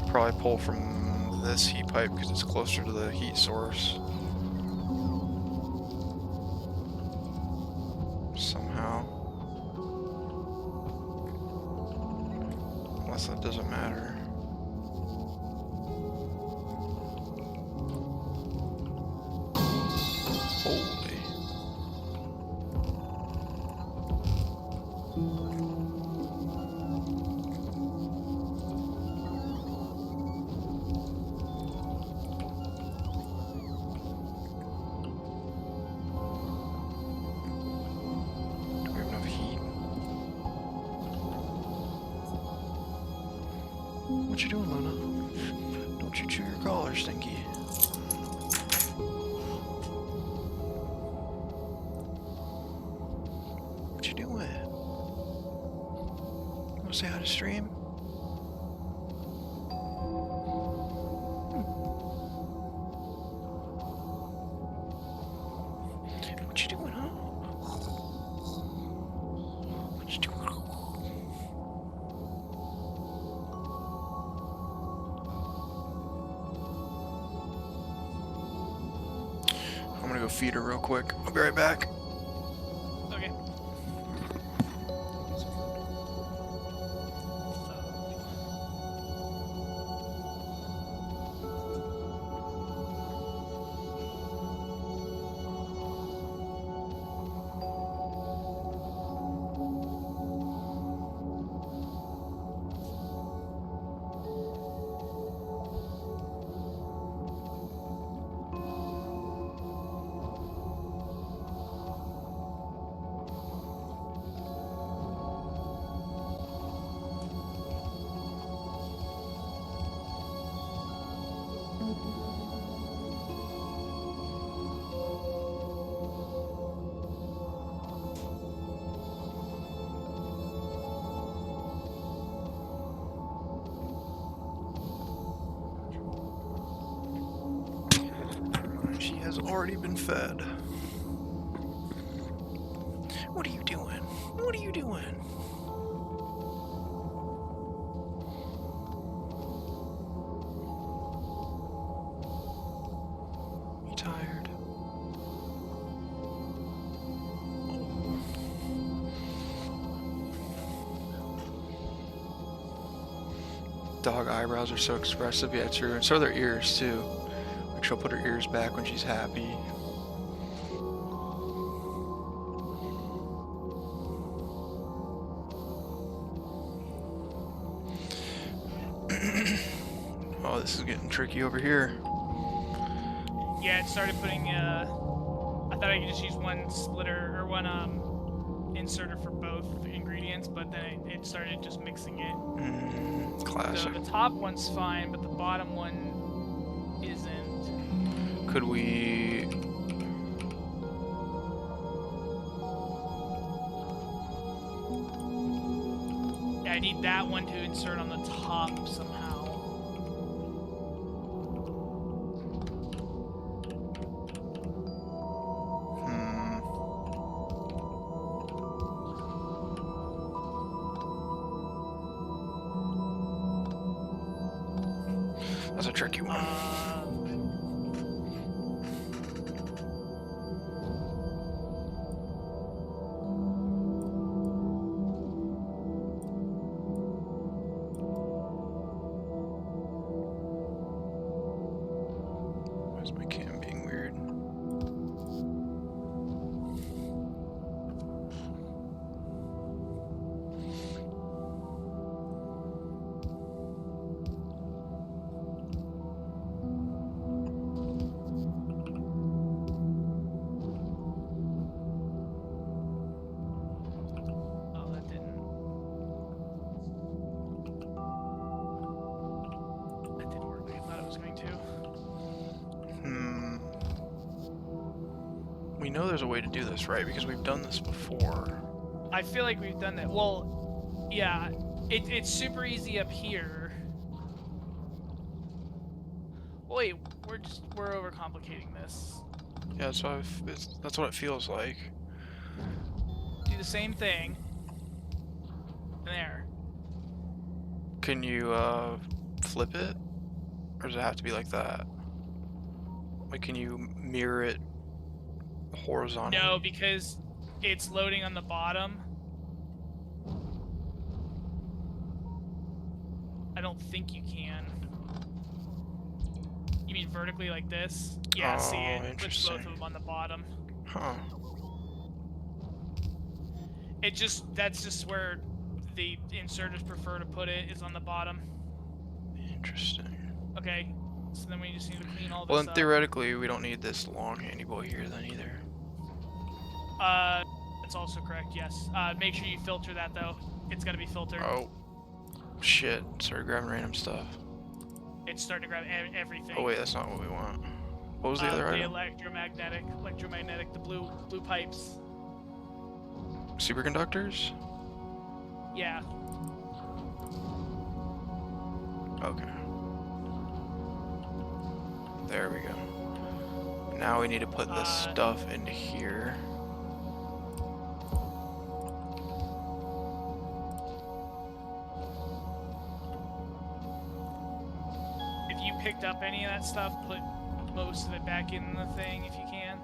Probably pull from this heat pipe because it's closer to the heat source. Somehow. Unless that doesn't matter. Holy. Do we have enough heat? What you doing, Luna? Don't you chew your collar, Stinky. What you doing? You wanna say hi to stream? What you doing, huh? What you doing? I'm gonna go feed her real quick. I'll be right back. Okay. already been fed. What are you doing? What are you doing? You tired? Dog eyebrows are so expressive, yeah, true. And so are their ears, too. Like, she'll put her ears back when she's happy. Oh, this is getting tricky over here. Yeah, it started putting, I thought I could just use one splitter, or one, inserter for both ingredients, but then it started just mixing it. Classic. So the top one's fine, but the bottom one isn't. Could we... Yeah, I need that one to insert on the top somehow. That's a tricky one. Why is my cam being weird? We know there's a way to do this, right? Because we've done this before. I feel like we've done that. Well, yeah, it's super easy up here. Wait, we're overcomplicating this. Yeah, so that's what it feels like. Do the same thing. There. Can you flip it? Or does it have to be like that? Like, can you mirror it horizontally? No, because it's loading on the bottom. I don't think you can. You mean vertically like this? Yeah, see it puts both of them on the bottom. Huh. That's just where the inserters prefer to put it, is on the bottom. Interesting. Okay, so then we just need to clean all this well, up. Then theoretically, we don't need this long handy boy here then either. That's also correct, yes. Make sure you filter that, though. It's gotta be filtered. Oh. Shit. Started grabbing random stuff. It's starting to grab everything. Oh wait, that's not what we want. What was the other item? Electromagnetic, the blue pipes. Superconductors? Yeah. Okay. There we go. Now we need to put this stuff into here. If you picked up any of that stuff, put most of it back in the thing if you can.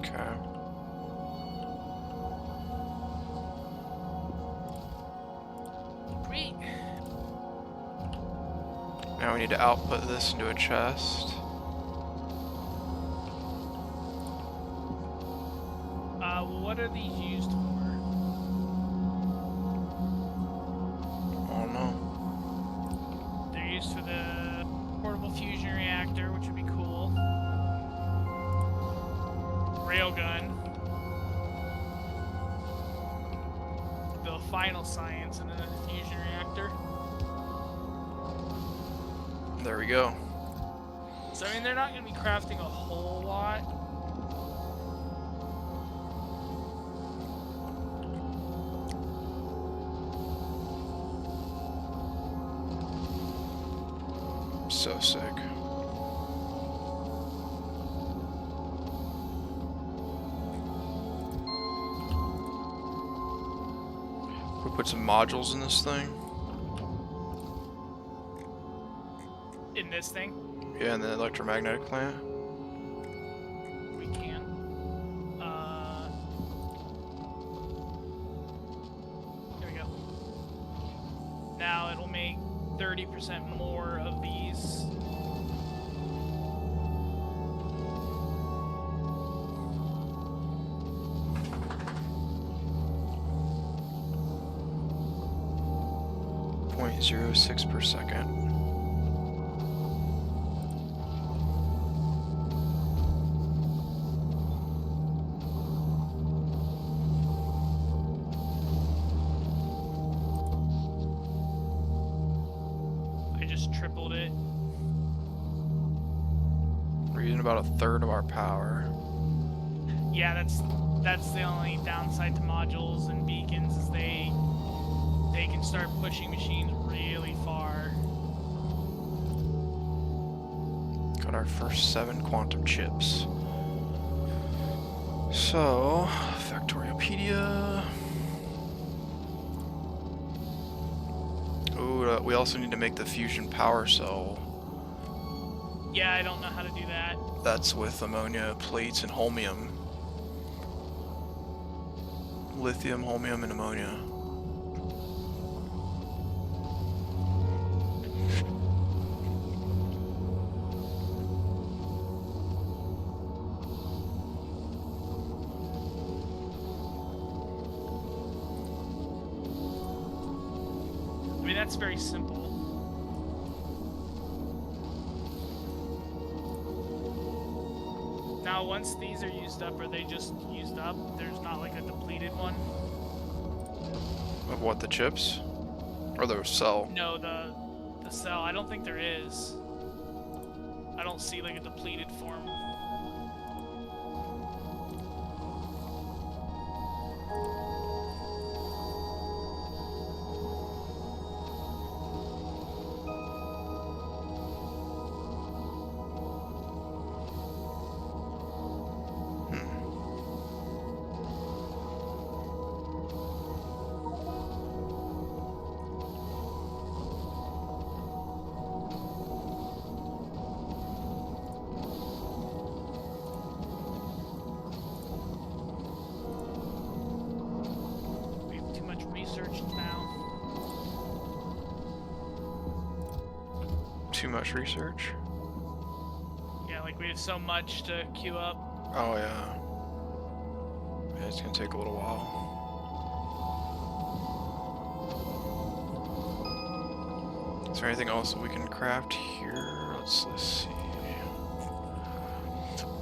Okay. Great. Now we need to output this into a chest. What are these used for? I don't know. They're used for the portable fusion reactor, which would be cool. Railgun. The final science in the fusion reactor. There we go. So, I mean, they're not going to be crafting a whole lot. So sick. We put some modules in this thing. In this thing, Yeah, in the electromagnetic plant. we can. Here we go. Now it'll make 30% more of these. .06 per second. I just tripled it. We're using about a third of our power. Yeah, that's the only downside to modules and beacons is they can start pushing machines really far. Got our first 7 quantum chips. So, Factoriopedia. Ooh, we also need to make the fusion power cell. Yeah, I don't know how to do that. That's with ammonia, plates, and holmium. Lithium, holmium, and ammonia. I mean, that's very simple. Now, once these are used up, are they just used up? There's not like a depleted one? Of what, the chips? Or the cell? No, the cell. I don't think there is. I don't see like a depleted form. We have too much research now. Too much research? Yeah, like we have so much to queue up. Oh yeah. Yeah, it's gonna take a little while. Is there anything else that we can craft here? Let's see.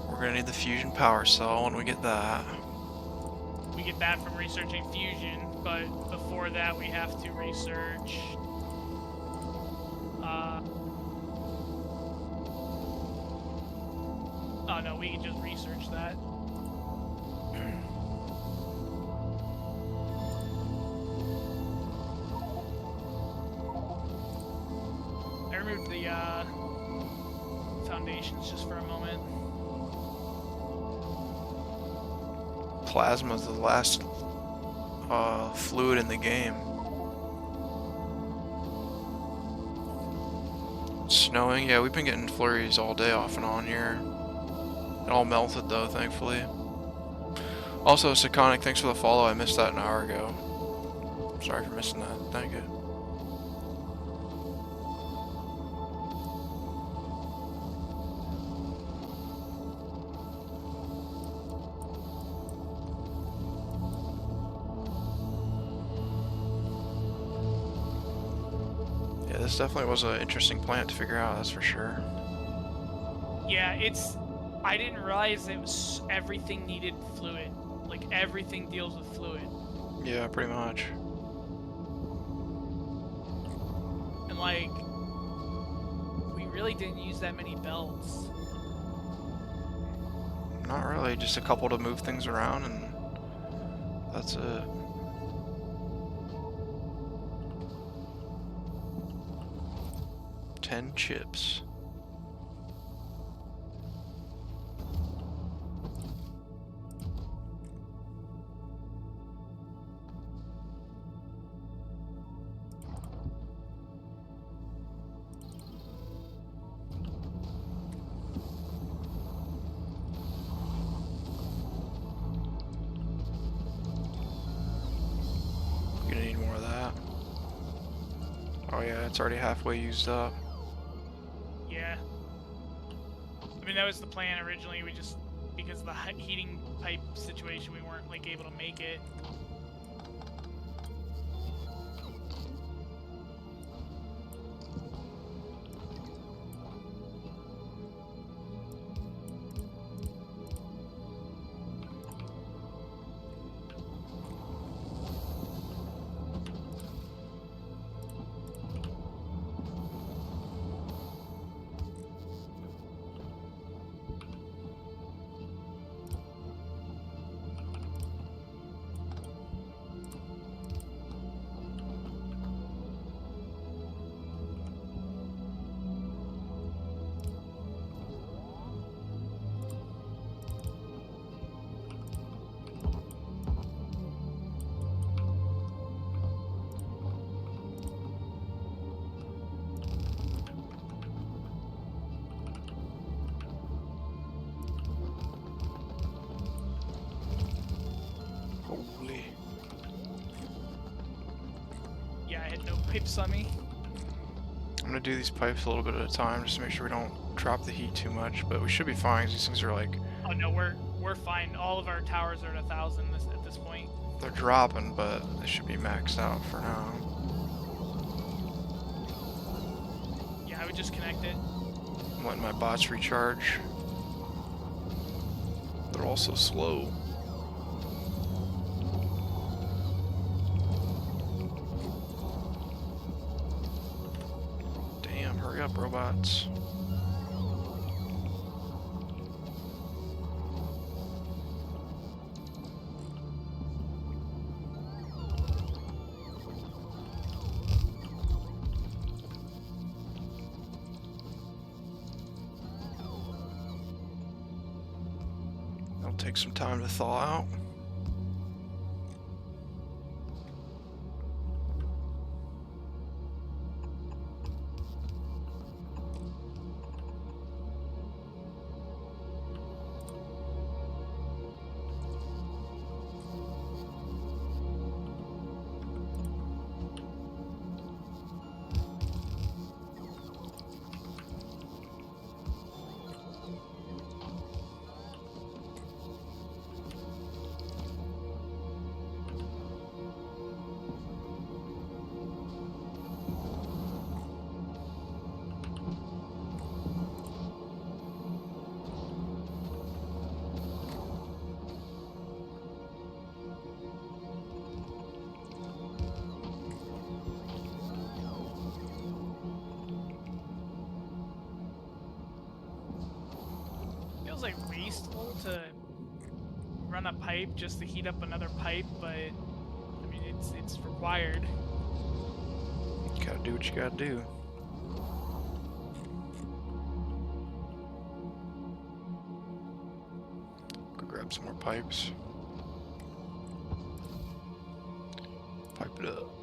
We're gonna need the fusion power cell when we get that. We get that from researching fusion, but before that we have to research oh no, we can just research that. I removed the foundations just for a moment. Plasma's the last fluid in the game. It's snowing. Yeah, we've been getting flurries all day off and on here. It all melted though, thankfully. Also, Sakonic, thanks for the follow. I missed that an hour ago. Sorry for missing that. Thank you. Yeah, this definitely was an interesting plant to figure out, that's for sure. Yeah, I didn't realize it was everything needed fluid. Like everything deals with fluid. Yeah, pretty much. And like we really didn't use that many belts. Not really, just a couple to move things around and that's it. $10 chips. it's already halfway used up. Yeah. I mean, that was the plan originally. We just, because of the heating pipe situation, we weren't like able to make it. Holy. Yeah, I had no pipes on me. I'm gonna do these pipes a little bit at a time just to make sure we don't drop the heat too much, but we should be fine 'cause these things are like... Oh no, we're fine. All of our towers are at 1,000 at this point. They're dropping, but they should be maxed out for now. Yeah, I would just connect it. I'm letting my bots recharge. They're also slow. Damn, hurry up, robots. It'll take some time to thaw out. Feels like wasteful to run a pipe just to heat up another pipe, but I mean it's required. You gotta do what you gotta do. Go grab some more pipes. Pipe it up.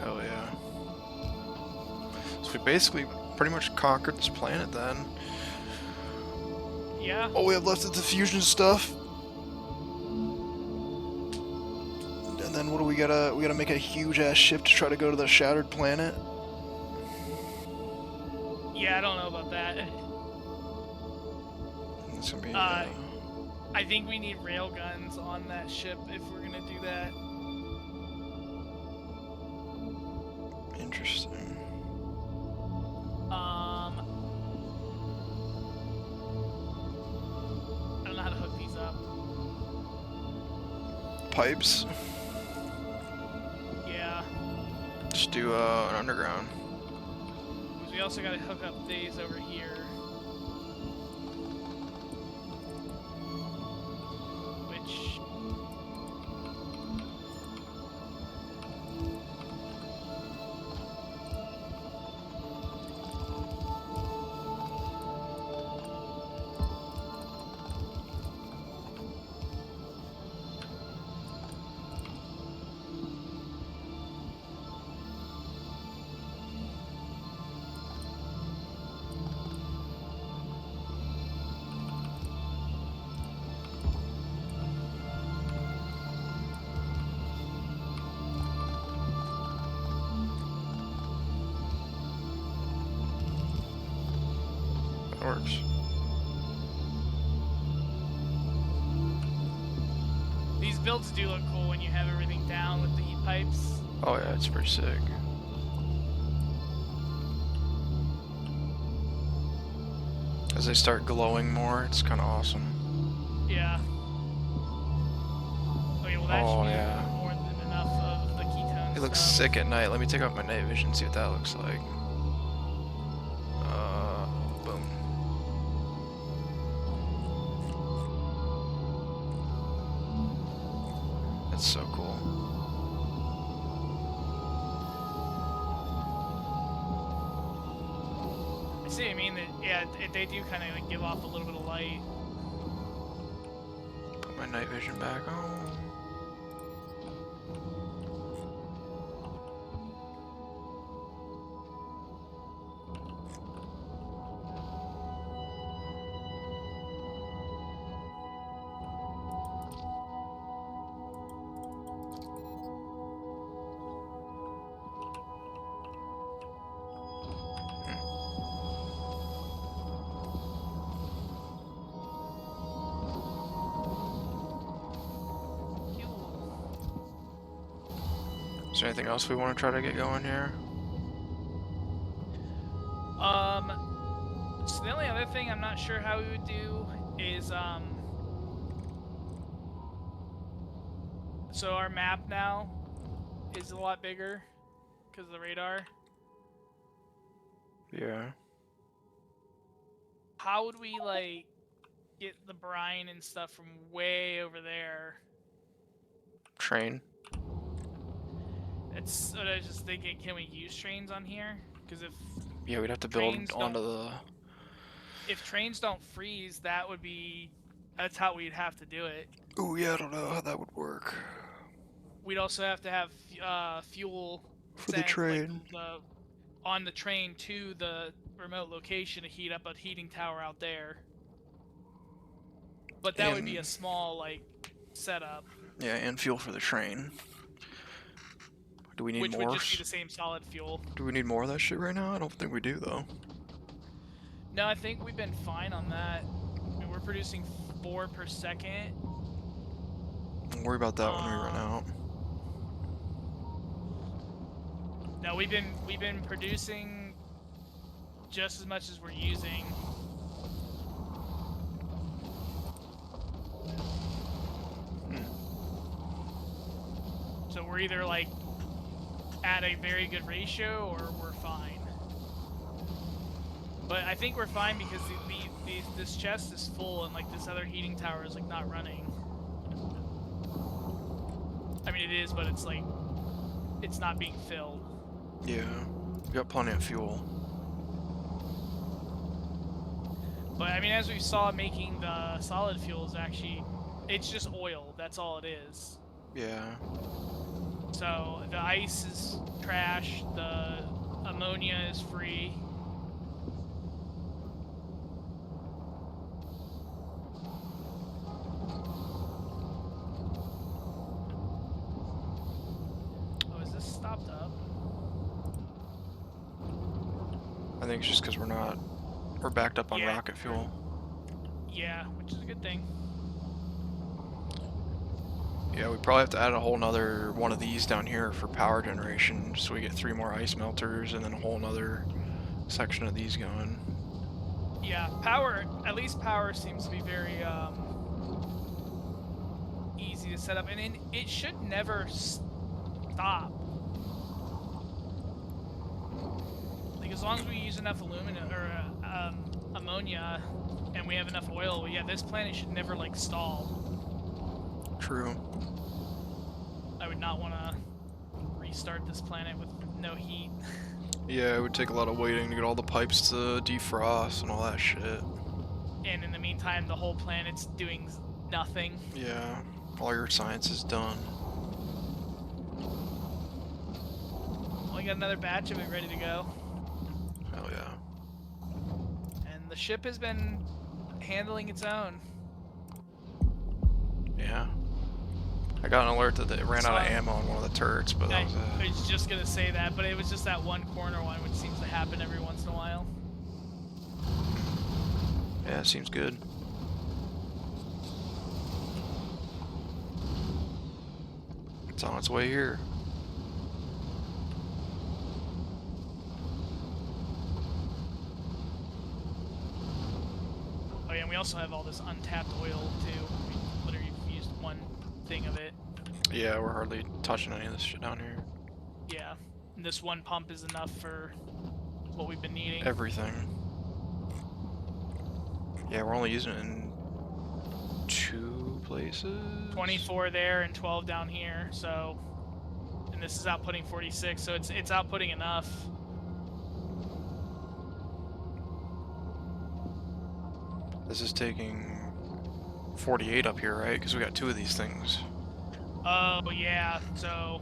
Hell yeah. So we basically pretty much conquered this planet then. Yeah. All we have left is the fusion stuff. And then what do we gotta make a huge ass ship to try to go to the shattered planet? Yeah, I don't know about that. It's gonna be I think we need railguns on that ship if we're gonna do that. interesting. I don't know how to hook these up. Pipes. Yeah. Just do an underground. Because we also gotta hook up these over here. Which... That works. These builds do look cool when you have everything down with the heat pipes. Oh yeah, it's pretty sick. As they start glowing more, it's kind of awesome. Yeah. Okay, well that Oh, should be yeah. more than enough of the ketone It looks stuff. sick at night. Let me take off my night vision and see what that looks like. Boom. That's so cool. I see what you mean. That, yeah, they do kind of like give off a little bit of light. Put my night vision back on. Is there anything else we want to try to get going here? So the only other thing I'm not sure how we would do is, so our map now is a lot bigger because of the radar. Yeah. How would we, like, get the brine and stuff from way over there? Train. It's what I was just thinking, can we use trains on here? Because Yeah, we'd have to build Trains onto the... if trains don't freeze, that's how we'd have to do it. Ooh, yeah, I don't know how that would work. We'd also have to have fuel For the sent, train. like, on the train to the remote location to heat up a heating tower out there. But that would be a small, like, setup. Yeah, and fuel for the train. Do we need Which more? would just be the same solid fuel. Do we need more of that shit right now? I don't think we do, though. No, I think we've been fine on that. I mean, we're producing 4 per second. Don't worry about that when we run out. No, we've been producing just as much as we're using. So we're either like at a very good ratio or we're fine. But I think we're fine because this chest is full and like this other heating tower is like not running. I mean it is, but it's like it's not being filled. Yeah, we got plenty of fuel. But I mean, as we saw, making the solid fuel is actually, it's just oil. That's all it is. Yeah. So the ice is trash. The ammonia is free. think it's just because we're backed up on Yeah. rocket fuel. Yeah, which is a good thing. Yeah, we probably have to add a whole nother one of these down here for power generation, so we get 3 more ice melters and then a whole nother section of these going. Yeah, power, at least power seems to be very easy to set up, and it should never stop. Like, as long as we use enough aluminum or ammonia and we have enough oil, yeah, this planet should never like stall. True. I would not want to restart this planet with no heat. Yeah, it would take a lot of waiting to get all the pipes to defrost and all that shit. And in the meantime, the whole planet's doing nothing. Yeah, all your science is done. Only got another batch of it ready to go. Hell yeah. And the ship has been handling its own. Yeah. I got an alert that it ran out of ammo on one of the turrets, but that was I it. was just gonna say that, but it was just that one corner one, which seems to happen every once in a while. Yeah, seems good. It's on its way here. Oh yeah, and we also have all this untapped oil too. We literally used one thing of it. Yeah, we're hardly touching any of this shit down here. Yeah, and this one pump is enough for what we've been needing. Everything. Yeah, we're only using it in 2 places. 24 there and 12 down here. So, and this is outputting 46. So it's outputting enough. This is taking 48 up here, right? Because we got 2 of these things. Oh yeah. So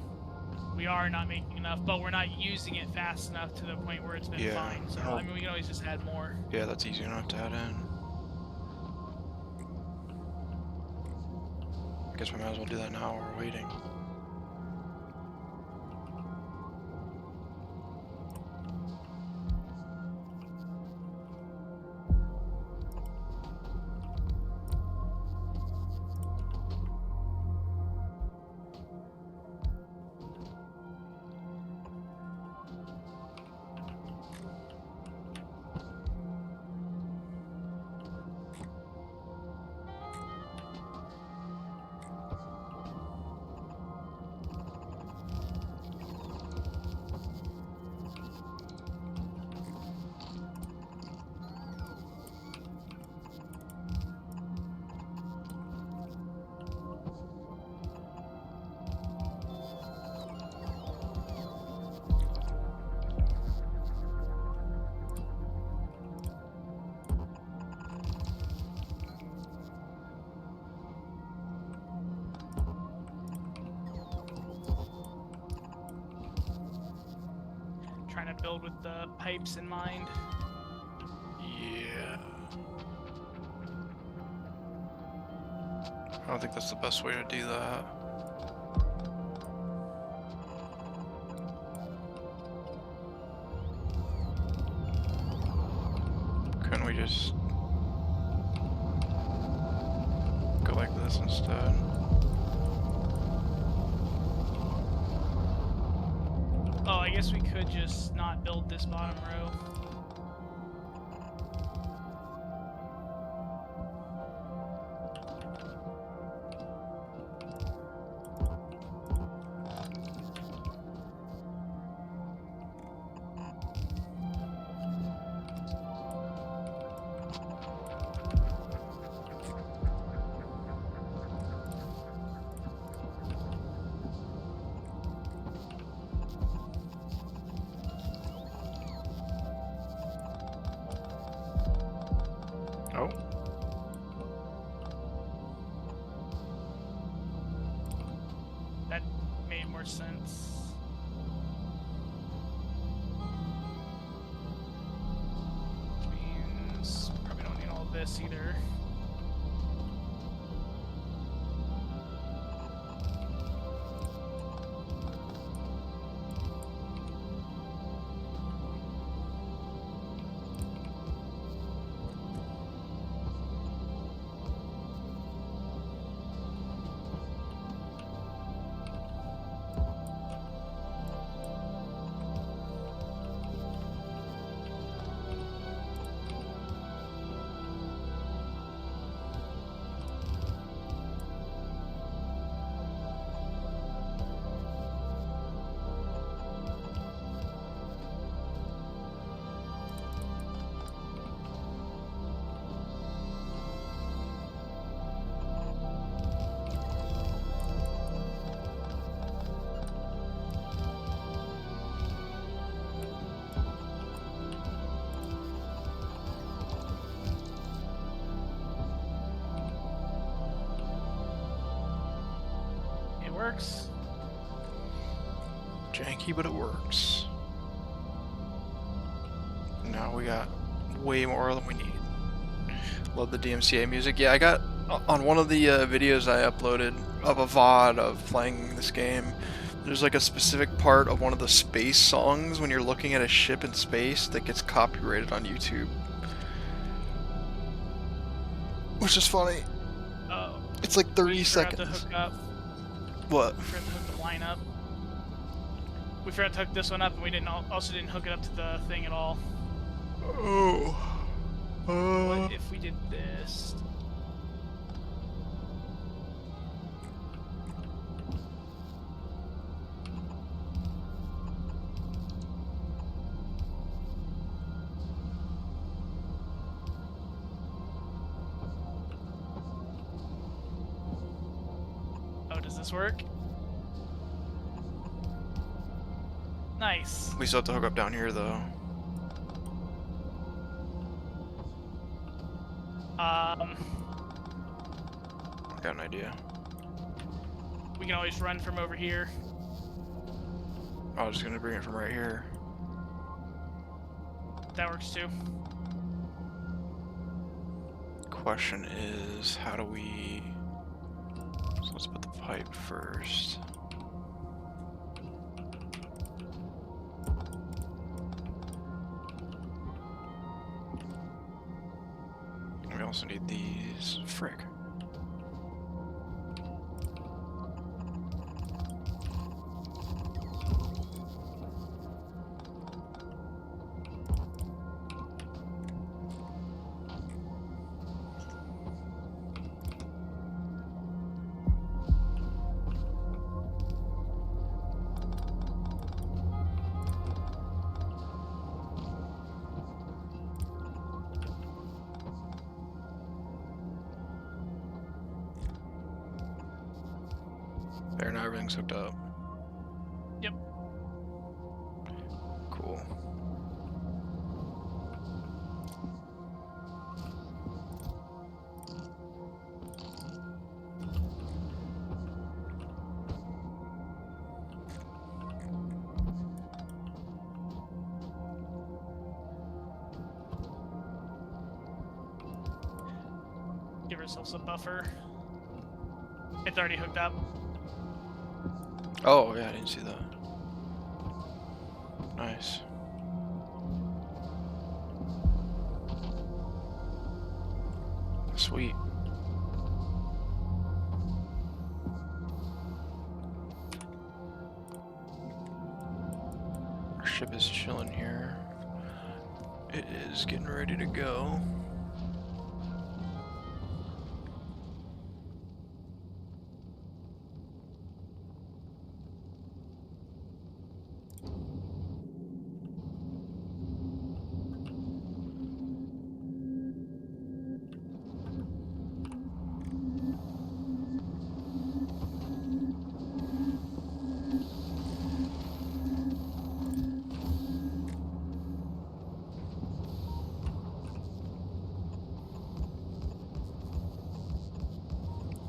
we are not making enough, but we're not using it fast enough to the point where it's been fine. So I mean, we can always just add more. Yeah, that's easy enough to add in. I guess we might as well do that now while we're waiting. Trying to build with the pipes in mind. Yeah. I don't think that's the best way to do that. Couldn't we just go like this instead? Oh, I guess we could just not build this bottom row. Oh. That made more sense. Which means probably don't need all of this either. works. Janky, but it works. Now we got way more than we need. Love the DMCA music. Yeah, I got on one of the videos I uploaded of a VOD of playing this game. There's like a specific part of one of the space songs when you're looking at a ship in space that gets copyrighted on YouTube. Which is funny. Oh. It's like 30 we seconds. Forgot to hook up. What? We forgot to hook the line up. We forgot to hook this one up, and we also didn't hook it up to the thing at all. Oh. What if we did this? Oh, does this work? Nice. We still have to hook up down here though. I got an idea. We can always run from over here. I was just gonna bring it from right here. That works too. Question is, how do we... So let's put the pipe first. We also need these. Frick. There, now everything's hooked up. Yep. Cool. Give ourselves a buffer. It's already hooked up. Oh, yeah, I didn't see that. Nice. Sweet. Our ship is chilling here. It is getting ready to go.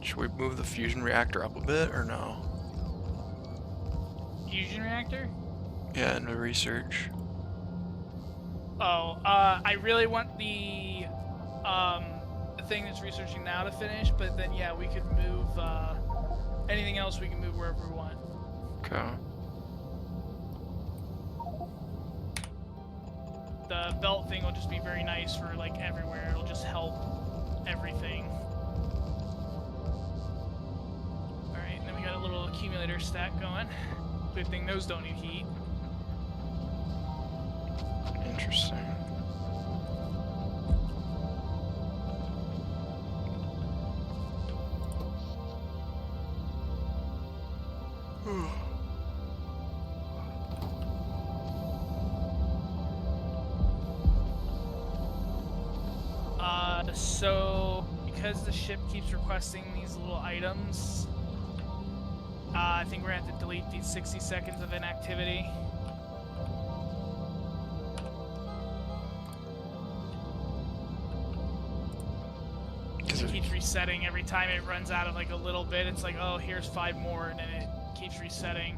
Should we move the fusion reactor up a bit or no? Fusion reactor? Yeah, into research. Oh, I really want the thing that's researching now to finish, but then yeah, we could move anything else we can move wherever we want. Okay. The belt thing will just be very nice for like everywhere. It'll just help everything. Alright, and then we got a little accumulator stack going. Good thing those don't need heat. Interesting. So because the ship keeps requesting these little items, I think we're gonna have to delete these 60 seconds of inactivity. Because it keeps resetting every time it runs out of like a little bit. It's like, oh, here's 5 more, and then it keeps resetting.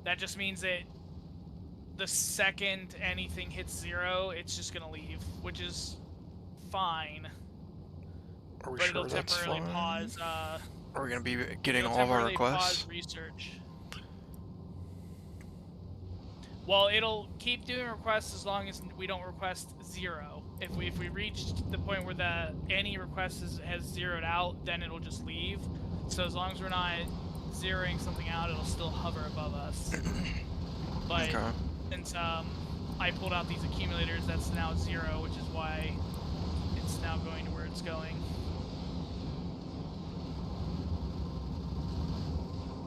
That just means that the second anything hits 0, it's just gonna leave, which is fine. Are we But sure it'll that's temporarily fine? pause. Are we gonna be getting It'll all of our temporarily requests? pause research. Well, it'll keep doing requests as long as we don't request 0. If we reach the point where any request has zeroed out, then it'll just leave. So as long as we're not zeroing something out, it'll still hover above us. But Okay. since I pulled out these accumulators, that's now 0, which is why it's now going to where it's going.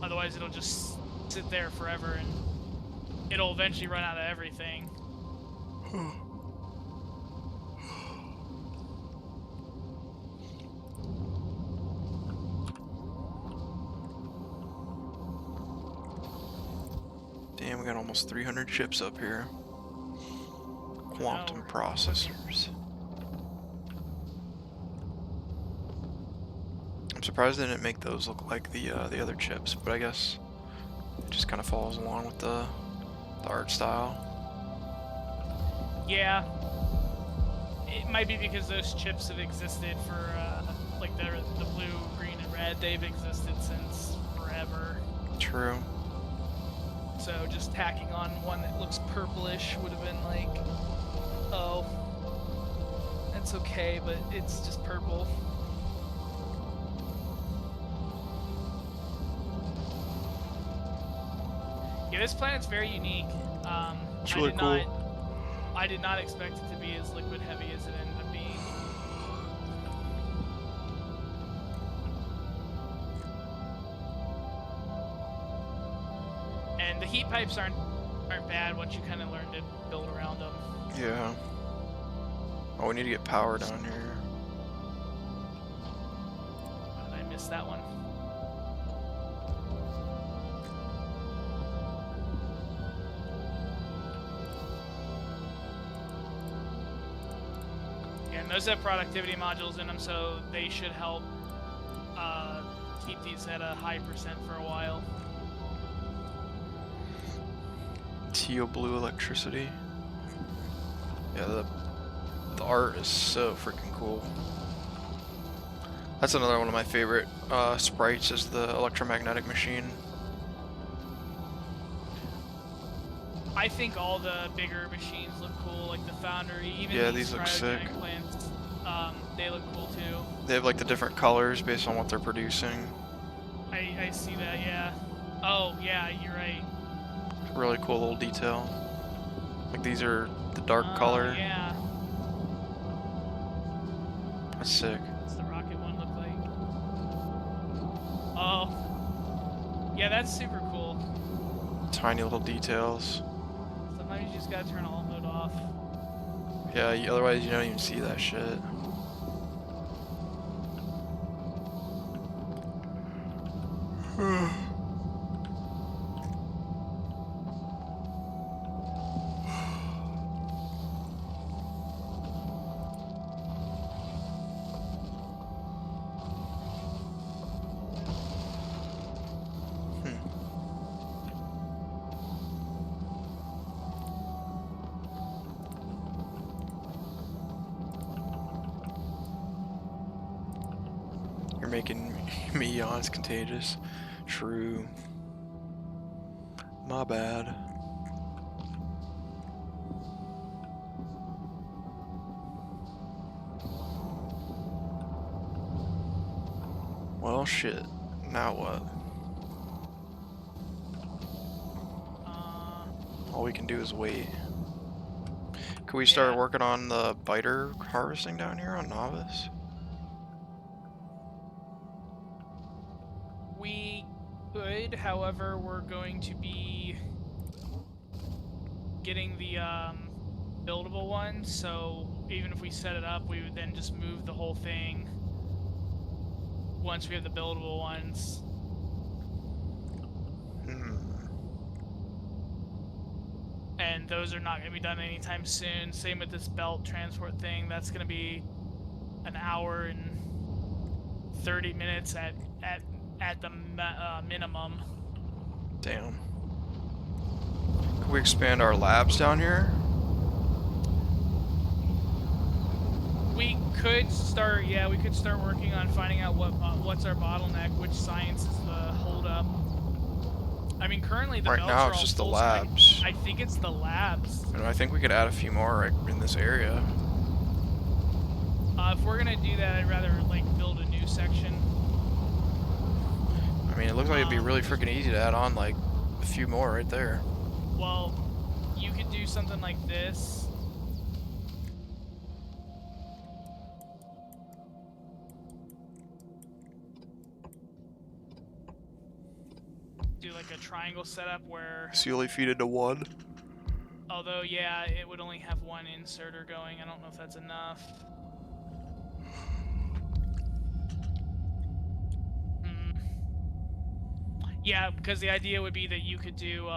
Otherwise, it'll just sit there forever, and it'll eventually run out of everything. Damn, we got almost 300 chips up here. Quantum processors. I'm surprised they didn't make those look like the other chips, but I guess it just kind of follows along with the art style. Yeah. It might be because those chips have existed for, like the blue, green, and red, they've existed since forever. True. So just tacking on one that looks purplish would have been like, oh, that's okay, but it's just purple. Yeah, this planet's very unique. It's really cool. I did not expect it to be as liquid heavy as it ended up being. And the heat pipes aren't bad once you kind of learn to build around them. Yeah. Oh, we need to get power down here. How did I miss that one? Yeah, and those have productivity modules in them, so they should help keep these at a high percent for a while. Teal blue electricity. Yeah, the art is so freaking cool. That's another one of my favorite sprites, is the electromagnetic machine. I think all the bigger machines look cool, like the Foundry, even Yeah, these these look sick. cryogenic plants, they look cool too. They have like the different colors based on what they're producing. I see that, yeah. Oh, yeah, you're right. Really cool little detail. Like these are the dark color. Yeah. That's sick. What's the rocket one look like? Oh. Yeah, that's super cool. Tiny little details. Sometimes you just gotta turn all mode off. Yeah, otherwise you don't even see that shit. You're making me yawn. It's contagious. True. My bad. Well, shit. Now what? All we can do is wait. Can we start working on the biter harvesting down here on Novice? We could, however, we're going to be getting the buildable one, so even if we set it up, we would then just move the whole thing once we have the buildable ones. and those are not going to be done anytime soon. Same with this belt transport thing. That's going to be an hour and 30 minutes at the minimum. Damn. Can we expand our labs down here? We could start, yeah, we could start working on finding out what's our bottleneck, which science is the holdup. I mean, currently the Right belts now are it's all just the full, so labs. I think it's the labs. And I think we could add a few more right in this area. If we're gonna do that, I'd rather like build a new section. I mean, it looks like it'd be really freaking easy to add on like a few more right there. Well, you could do something like this. Do like a triangle setup where... So you only feed into one? Although, yeah, it would only have one inserter going. I don't know if that's enough. Yeah, because the idea would be that you could do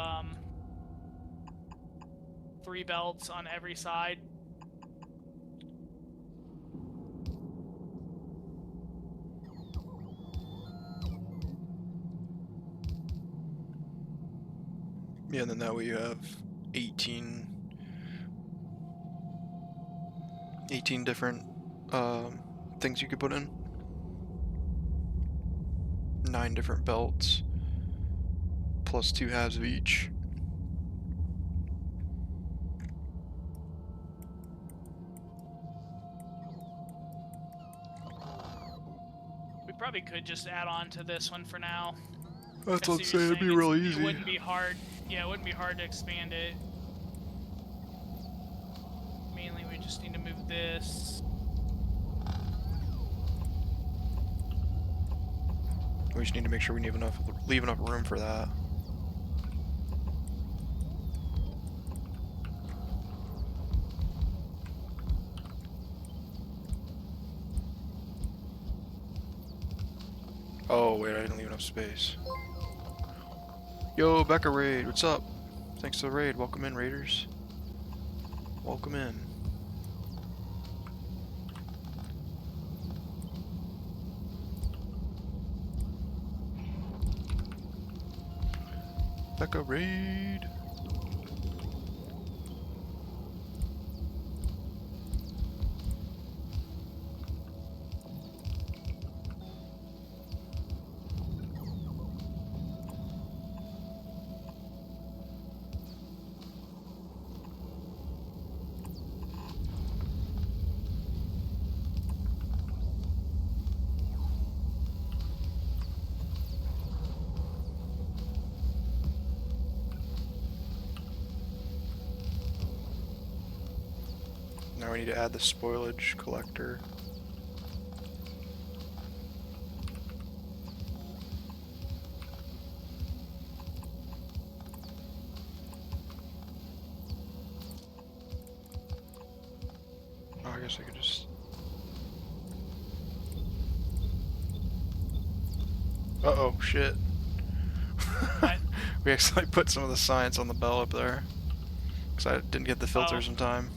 3 belts on every side. Yeah, and then that way you have 18 different things you could put in. 9 different belts, plus 2 halves of each. We probably could just add on to this one for now. That's what I'm saying, it'd be real easy. It wouldn't be hard. Yeah, it wouldn't be hard to expand it. Mainly, we just need to move this. We just need to make sure we leave enough room for that. Oh wait, I didn't leave enough space. Yo, Becca Raid, what's up? Thanks for the raid. Welcome in, Raiders. Welcome in. Becca Raid. Now we need to add the spoilage collector. Oh, I guess I could just... Uh-oh, shit. We actually put some of the science on the bell up there. Because I didn't get the filters in time.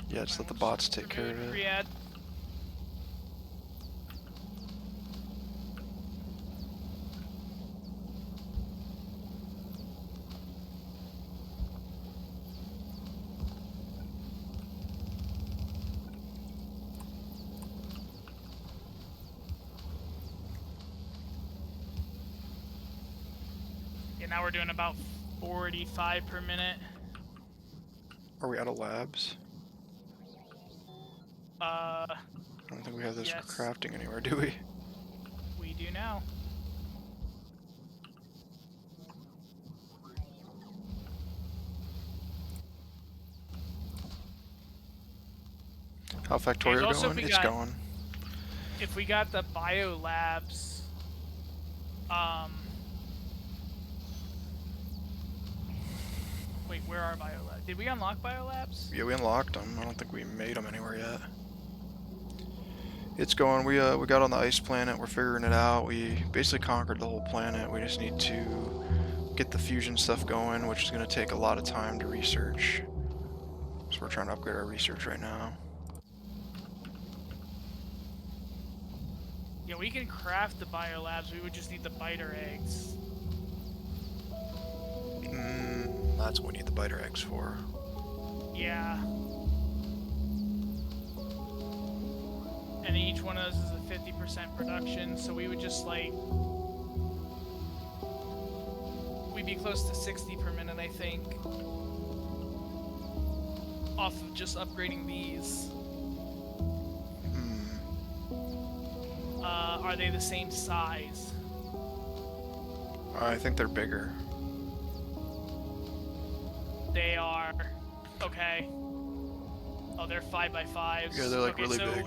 Yeah, just let the bots take care of it. Re-add. Yeah, now we're doing about 45 per minute. Are we out of labs? I don't think we have this yes. crafting anywhere, do we? We do now. How Factorio going? It's going. If we got the bio labs, wait, where are bio labs? Did we unlock bio labs? Yeah, we unlocked them. I don't think we made them anywhere yet. It's going. We got on the ice planet. We're figuring it out. We basically conquered the whole planet. We just need to get the fusion stuff going, which is going to take a lot of time to research. So we're trying to upgrade our research right now. Yeah, we can craft the biolabs. We would just need the biter eggs. That's what we need the biter eggs for. Yeah. And each one of those is a 50% production, so we would just like... We'd be close to 60 per minute, I think. Off of just upgrading these. Are they the same size? I think they're bigger. They are. Okay. Oh, they're 5x5s. Yeah, they're like okay, really so big.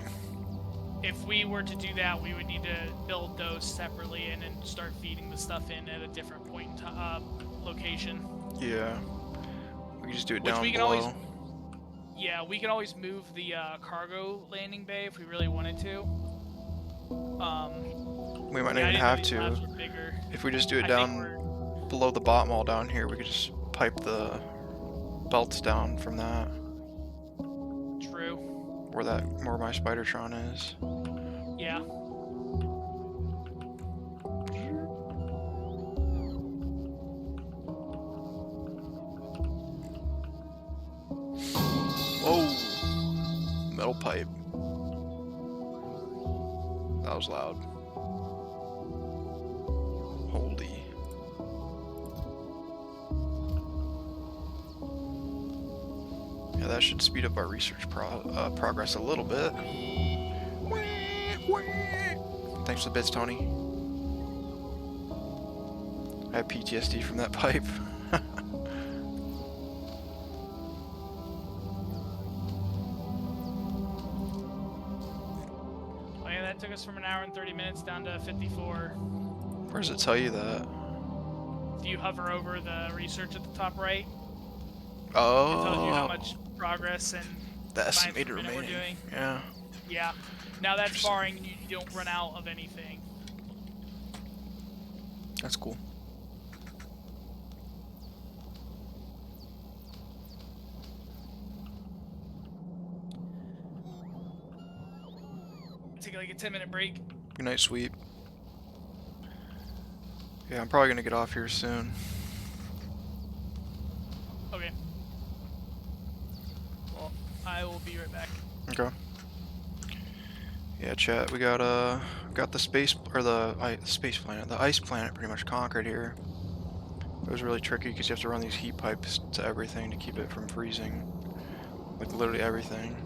if we were to do that, we would need to build those separately and then start feeding the stuff in at a different point in location. Yeah. We can just do it Which down we can below. always... Yeah, we can always move the cargo landing bay if we really wanted to. We might not Yeah, I even didn't know have these to. labs were bigger. If we just do it I think down below the bot mall down here, we could just pipe the belts down from that. True. Where my Spidertron is. Yeah. Oh, metal pipe. That was loud. Holy. Yeah, that should speed up our research progress a little bit. Thanks for the bits, Tony. I have PTSD from that pipe. Oh yeah, that took us from an hour and 30 minutes down to 54. Where does it tell you that? If you hover over the research at the top right, Oh. it tells you how much progress and the science estimated per minute we're remaining. doing. Yeah. Yeah. Now that's barring you don't run out of anything. That's cool. Take like a 10-minute break. Good night, sweep. Yeah, I'm probably gonna get off here soon. Okay. Well, I will be right back. Okay. Yeah, chat. We got the space or the space planet, the ice planet, pretty much conquered here. It was really tricky because you have to run these heat pipes to everything to keep it from freezing, like literally everything.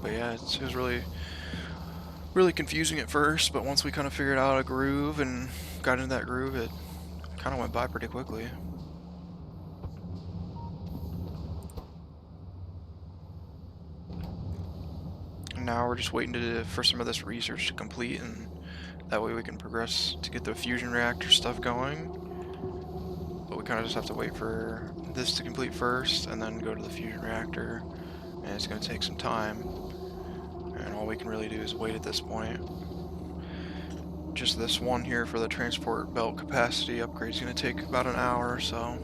But yeah, it was really confusing at first. But once we kind of figured out a groove and got into that groove, it kind of went by pretty quickly. Now we're just waiting for some of this research to complete, and that way we can progress to get the fusion reactor stuff going. But we kind of just have to wait for this to complete first, and then go to the fusion reactor, and it's going to take some time. And all we can really do is wait at this point. Just this one here for the transport belt capacity upgrade is going to take about an hour or so.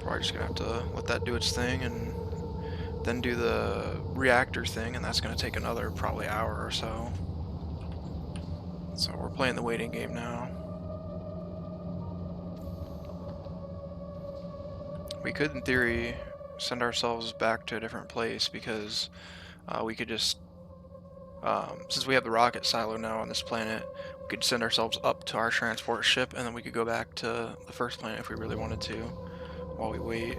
Probably just going to have to let that do its thing, and then do the reactor thing, and that's going to take another probably hour or so. So we're playing the waiting game now. We could, in theory, send ourselves back to a different place because we could just, since we have the rocket silo now on this planet, we could send ourselves up to our transport ship, and then we could go back to the first planet if we really wanted to while we wait.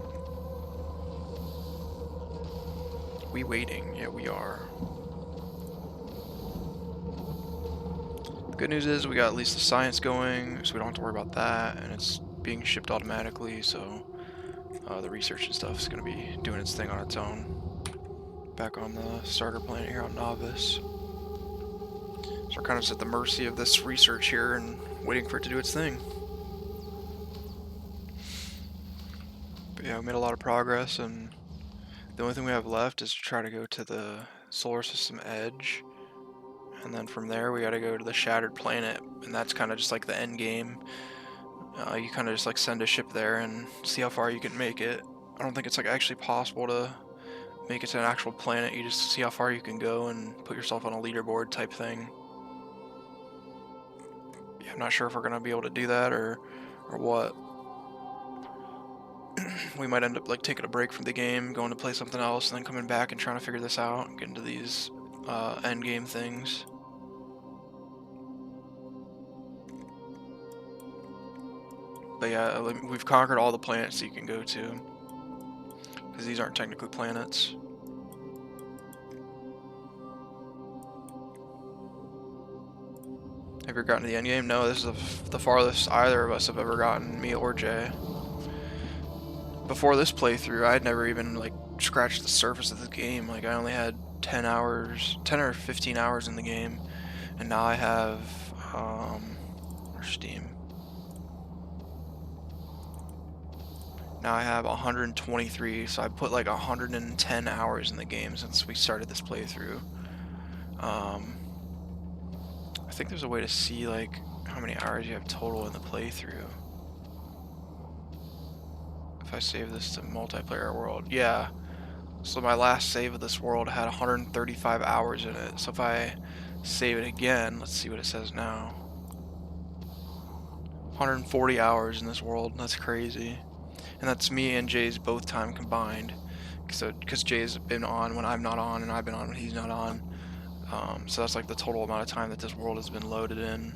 We waiting? Yeah, we are. The good news is we got at least the science going, so we don't have to worry about that, and it's being shipped automatically, so the research and stuff is going to be doing its thing on its own. Back on the starter planet here on Novice. So we're kind of just at the mercy of this research here and waiting for it to do its thing. But yeah, we made a lot of progress, and the only thing we have left is to try to go to the solar system edge and then from there we gotta go to the Shattered Planet, and that's kind of just like the end game. You kind of just like send a ship there and see how far you can make it. I don't think it's like actually possible to make it to an actual planet. You just see how far you can go and put yourself on a leaderboard type thing. Yeah, I'm not sure if we're gonna be able to do that or what. We might end up like taking a break from the game, going to play something else, and then coming back and trying to figure this out and get into these end game things. But yeah, we've conquered all the planets you can go to, because these aren't technically planets. Have you ever gotten to the end game? No, this is the farthest either of us have ever gotten, me or Jay. Before this playthrough, I'd never even like scratched the surface of the game. Like I only had 10 hours, 10 or 15 hours in the game, and now I have where's Steam? Now I have 123, so I put like 110 hours in the game since we started this playthrough. I think there's a way to see like how many hours you have total in the playthrough. If I save this to multiplayer world, yeah. So my last save of this world had 135 hours in it. So if I save it again, let's see what it says now. 140 hours in this world. That's crazy. And that's me and Jay's both time combined. So because Jay's been on when I'm not on, and I've been on when he's not on. So that's like the total amount of time that this world has been loaded in.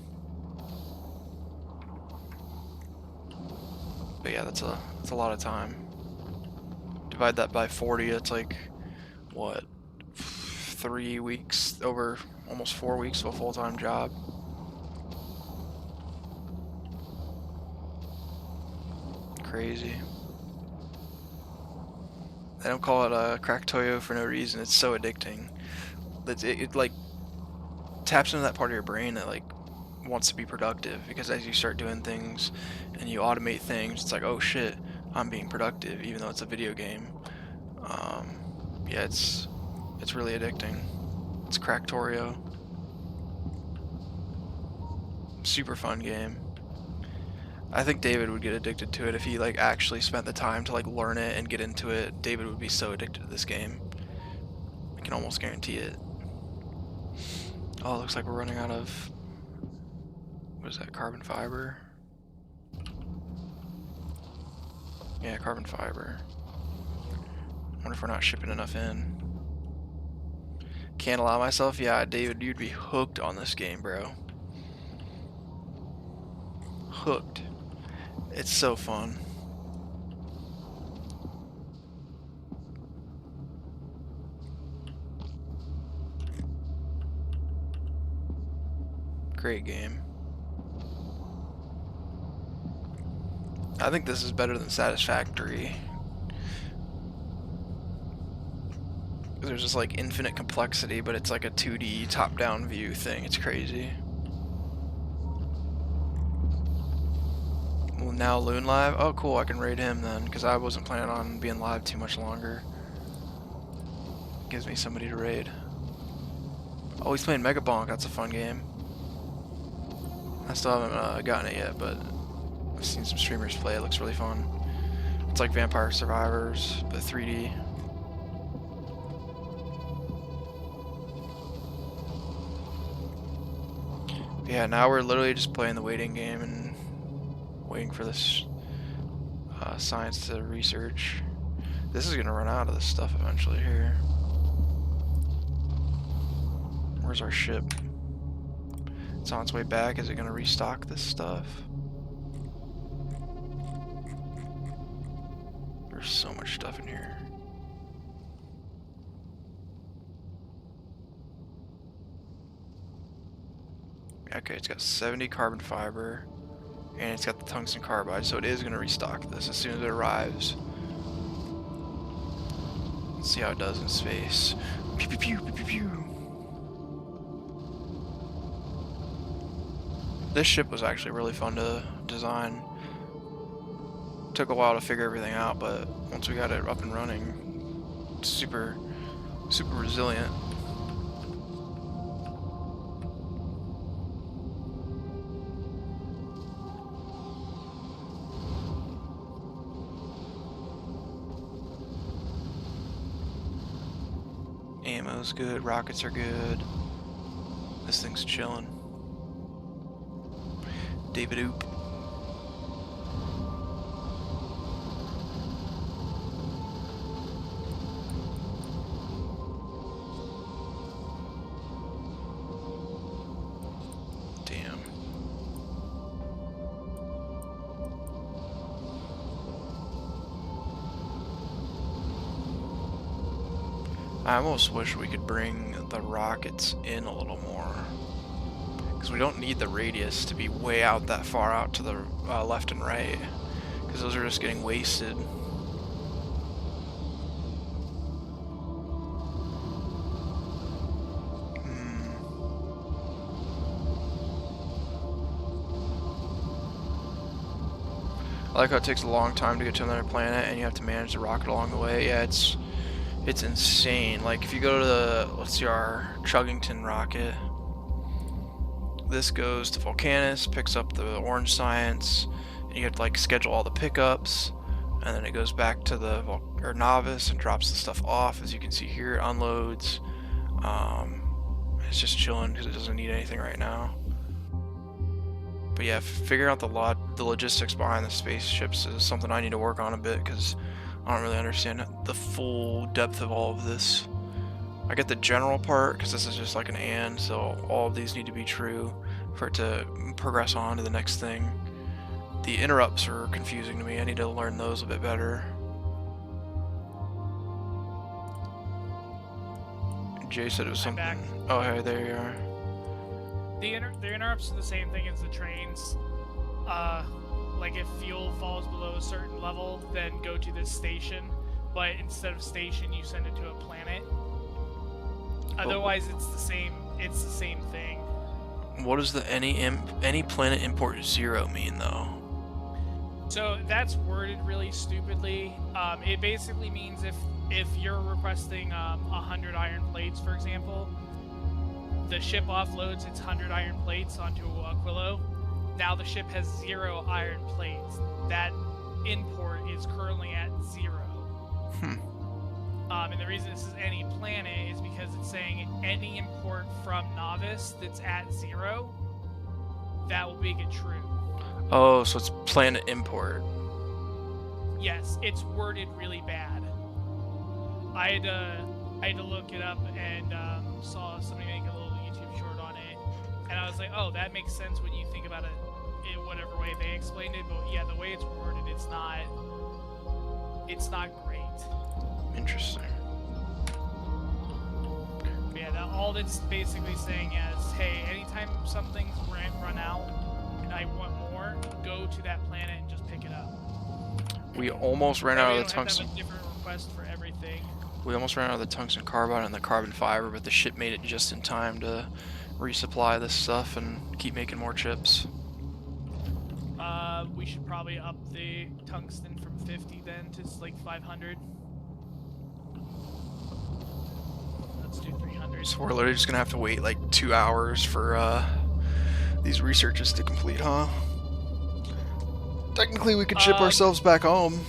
But yeah, that's a lot of time. Divide that by 40, it's like, what, 3 weeks, over almost 4 weeks of a full-time job. Crazy. They don't call it a Factorio for no reason. It's so addicting. It like taps into that part of your brain that like wants to be productive, because as you start doing things and you automate things, it's like, oh shit, I'm being productive, even though it's a video game. Yeah, it's really addicting. It's Factorio. Super fun game. I think David would get addicted to it if he like actually spent the time to like learn it and get into it. David would be so addicted to this game. I can almost guarantee it. Oh, it looks like we're running out of, what is that, carbon fiber? Yeah, carbon fiber. Wonder if we're not shipping enough in. Can't allow myself? Yeah, David, you'd be hooked on this game, bro. Hooked. It's so fun. Great game. I think this is better than Satisfactory. There's just like infinite complexity, but it's like a 2D top-down view thing. It's crazy. Well, now Loon live? Oh cool, I can raid him then, because I wasn't planning on being live too much longer. Gives me somebody to raid. Oh, he's playing Mega Bonk. That's a fun game. I still haven't gotten it yet, but I've seen some streamers play. It looks really fun. It's like Vampire Survivors, but 3D. Yeah, now we're literally just playing the waiting game and waiting for this science to research. This is gonna run out of this stuff eventually here. Where's our ship? It's on its way back. Is it gonna restock this stuff? There's so much stuff in here. Okay, it's got 70 carbon fiber, and it's got the tungsten carbide, so it is gonna restock this as soon as it arrives. Let's see how it does in space. Pew pew pew pew pew pew. This ship was actually really fun to design. Took a while to figure everything out, but once we got it up and running, super resilient. Ammo's good, rockets are good. This thing's chilling. David Oop. Damn. I almost wish we could bring the rockets in a little more. Because we don't need the radius to be way out that far out to the left and right. Because those are just getting wasted. I like how it takes a long time to get to another planet and you have to manage the rocket along the way. Yeah, it's insane. Like if you go to the, let's see, our Chuggington rocket, this goes to Volcanus, picks up the orange science, and you have to like schedule all the pickups, and then it goes back to the novice and drops the stuff off. As you can see here, it unloads. It's just chilling because it doesn't need anything right now. But yeah, figuring out the logistics behind the spaceships is something I need to work on a bit because I don't really understand the full depth of all of this. I get the general part because this is just like an and, so all of these need to be true for it to progress on to the next thing. The interrupts are confusing to me. I need to learn those a bit better. Jay said it was something. Back. Oh, hey, there you are. The interrupts are the same thing as the trains. Like if fuel falls below a certain level, then go to this station. But instead of station, you send it to a planet. Otherwise, it's the same. It's the same thing. What does the any planet import 0 mean though? So that's worded really stupidly. It basically means if you're requesting 100 iron plates, for example, the ship offloads its 100 iron plates onto Aquilo. Now the ship has 0 iron plates. That import is currently at 0. And the reason this is any planet is because it's saying any import from Novice that's at 0, that will make it true. Oh, so it's planet import. Yes, it's worded really bad. I had to look it up and saw somebody make a little YouTube short on it, and I was like, oh, that makes sense when you think about it in whatever way they explained it. But yeah, the way it's worded, it's not great. Interesting. But yeah, all that's basically saying is, hey, anytime something's run out and I want more, go to that planet and just pick it up. We almost ran out of the tungsten. We don't have that much different request for everything. We almost ran out of the tungsten carbide and the carbon fiber, but the ship made it just in time to resupply this stuff and keep making more chips. We should probably up the tungsten from 50 then to like 500. Let's do 300. So we're literally just gonna have to wait like 2 hours for these researches to complete, huh? Technically, we could ship ourselves back home.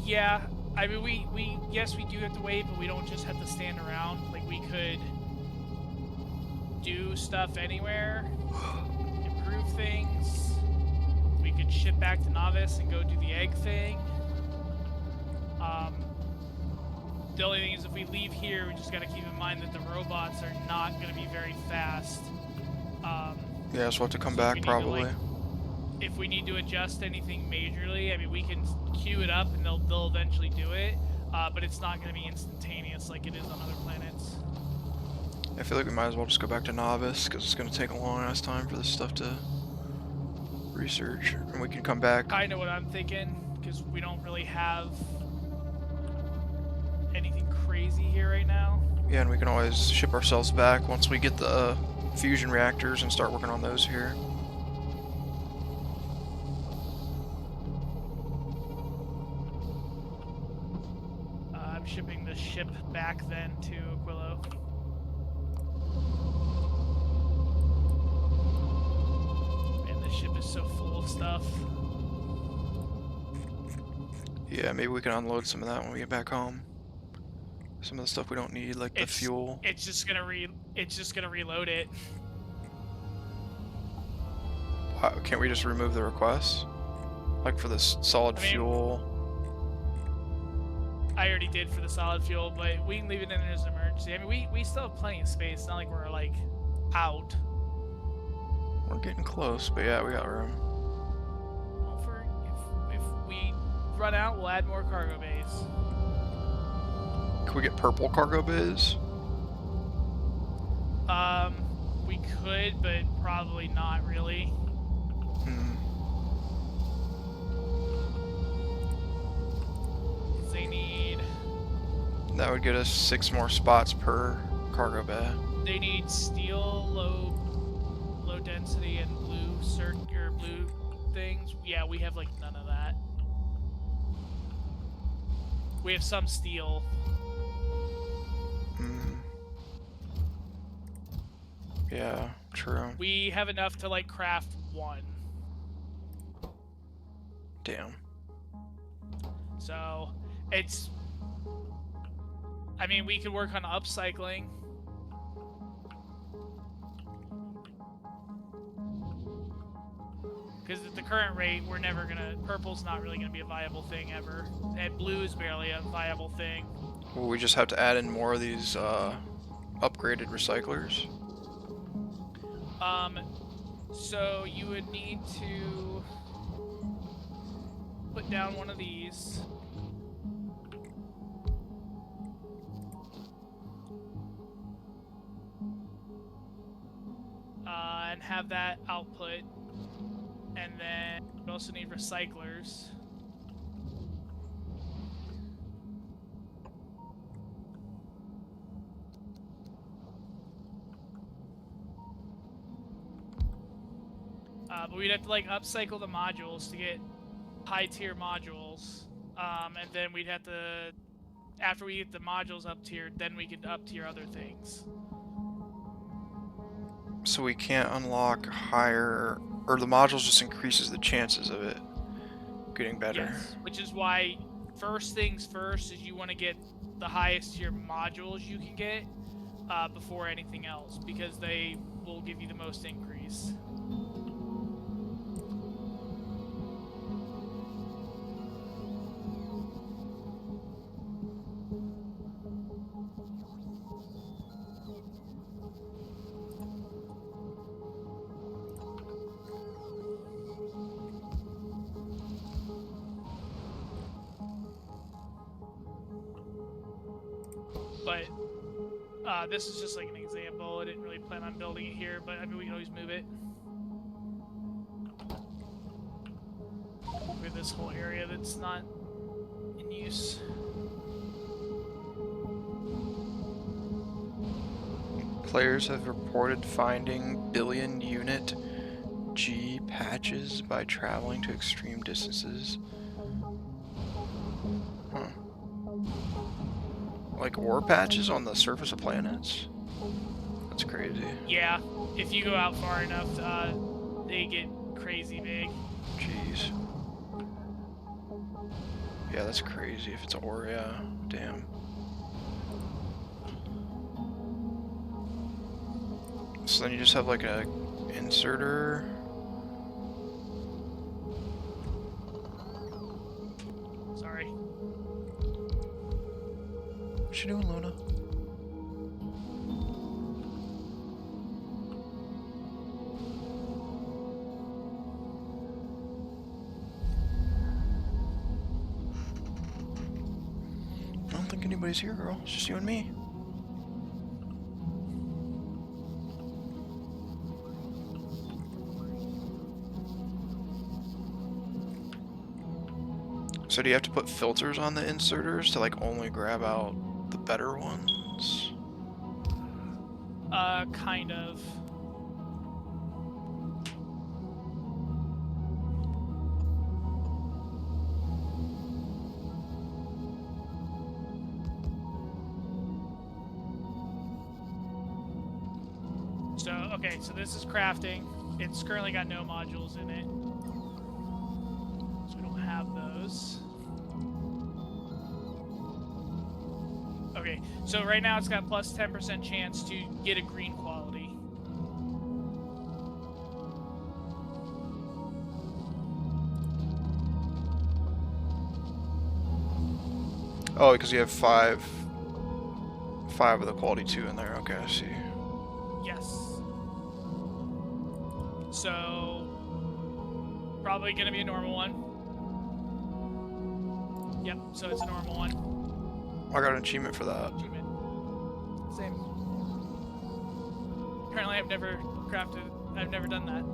Yeah, I mean, yes, we do have to wait, but we don't just have to stand around. Like, we could do stuff anywhere, improve things. We could ship back to Novice and go do the egg thing. The only thing is, if we leave here, we just got to keep in mind that the robots are not going to be very fast. Yeah, so we'll have to come so back probably. If we need to adjust anything majorly, I mean, we can queue it up and they'll eventually do it, but it's not going to be instantaneous like it is on other planets. I feel like we might as well just go back to Novice because it's going to take a long ass time for this stuff to research, and we can come back. Kind of what I'm thinking, because we don't really have anything crazy here right now. Yeah, and we can always ship ourselves back once we get the fusion reactors and start working on those here. I'm shipping the ship back then to Aquilo. And the ship is so full of stuff. Yeah, maybe we can unload some of that when we get back home. Some of the stuff we don't need, like the fuel. It's just gonna reload it. Can't we just remove the request? Like for this solid fuel. I already did for the solid fuel, but we can leave it in there as an emergency. I mean, we still have plenty of space. It's not like we're like out. We're getting close, but yeah, we got room. Well, if we run out, we'll add more cargo bays. Can we get purple cargo bays? We could, but probably not really. Hmm. They need. That would get us 6 more spots per cargo bay. They need steel, low density, and blue blue things. Yeah, we have like none of that. We have some steel. Yeah, true. We have enough to like craft 1. Damn. So, it's... I mean, we could work on upcycling. Because at the current rate, we're never gonna... Purple's not really gonna be a viable thing ever. And blue is barely a viable thing. Well, we just have to add in more of these upgraded recyclers. So you would need to put down one of these. And have that output. And then we also need recyclers. But we'd have to like upcycle the modules to get high tier modules. And then we'd have to, after we get the modules up tiered, then we could up tier other things. So we can't unlock higher, or the modules just increases the chances of it getting better. Yes, which is why first things first is you want to get the highest tier modules you can get before anything else, because they will give you the most increase. But this is just like an example. I didn't really plan on building it here, but I mean we can always move it. We have this whole area that's not in use. Players have reported finding billion-unit G patches by traveling to extreme distances. Huh. Like ore patches on the surface of planets? That's crazy. Yeah, if you go out far enough, they get crazy big. Jeez. Yeah, that's crazy if it's ore, yeah. Damn. So then you just have like a inserter. Sorry. What you doing, Luna? I don't think anybody's here, girl. It's just you and me. So do you have to put filters on the inserters to like only grab out the better ones? Kind of. So, okay, so this is crafting. It's currently got no modules in it. So we don't have those. Okay, Okay, so right now it's got plus 10% chance to get a green quality. Oh, because you have five of the quality 2 in there. Okay, I see. Yes. So probably gonna be a normal one. Yep, so it's a normal one. I got an achievement for that. Achievement. Same. Apparently I've never done that.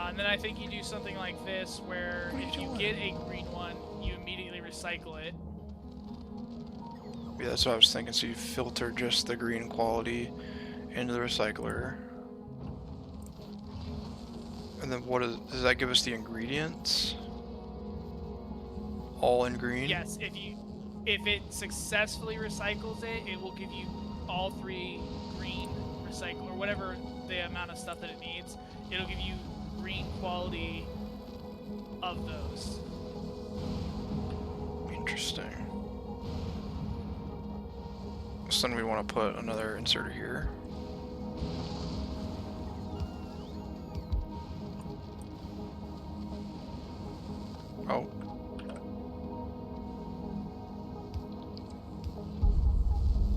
And then I think you do something like this, where if you get a green one, you immediately recycle it. Yeah, that's what I was thinking. So you filter just the green quality into the recycler. And then does that give us the ingredients? All in green? Yes, if it successfully recycles it, it will give you all 3 green recycle, or whatever the amount of stuff that it needs. It'll give you green quality of those. Interesting. So then we want to put another inserter here. Oh.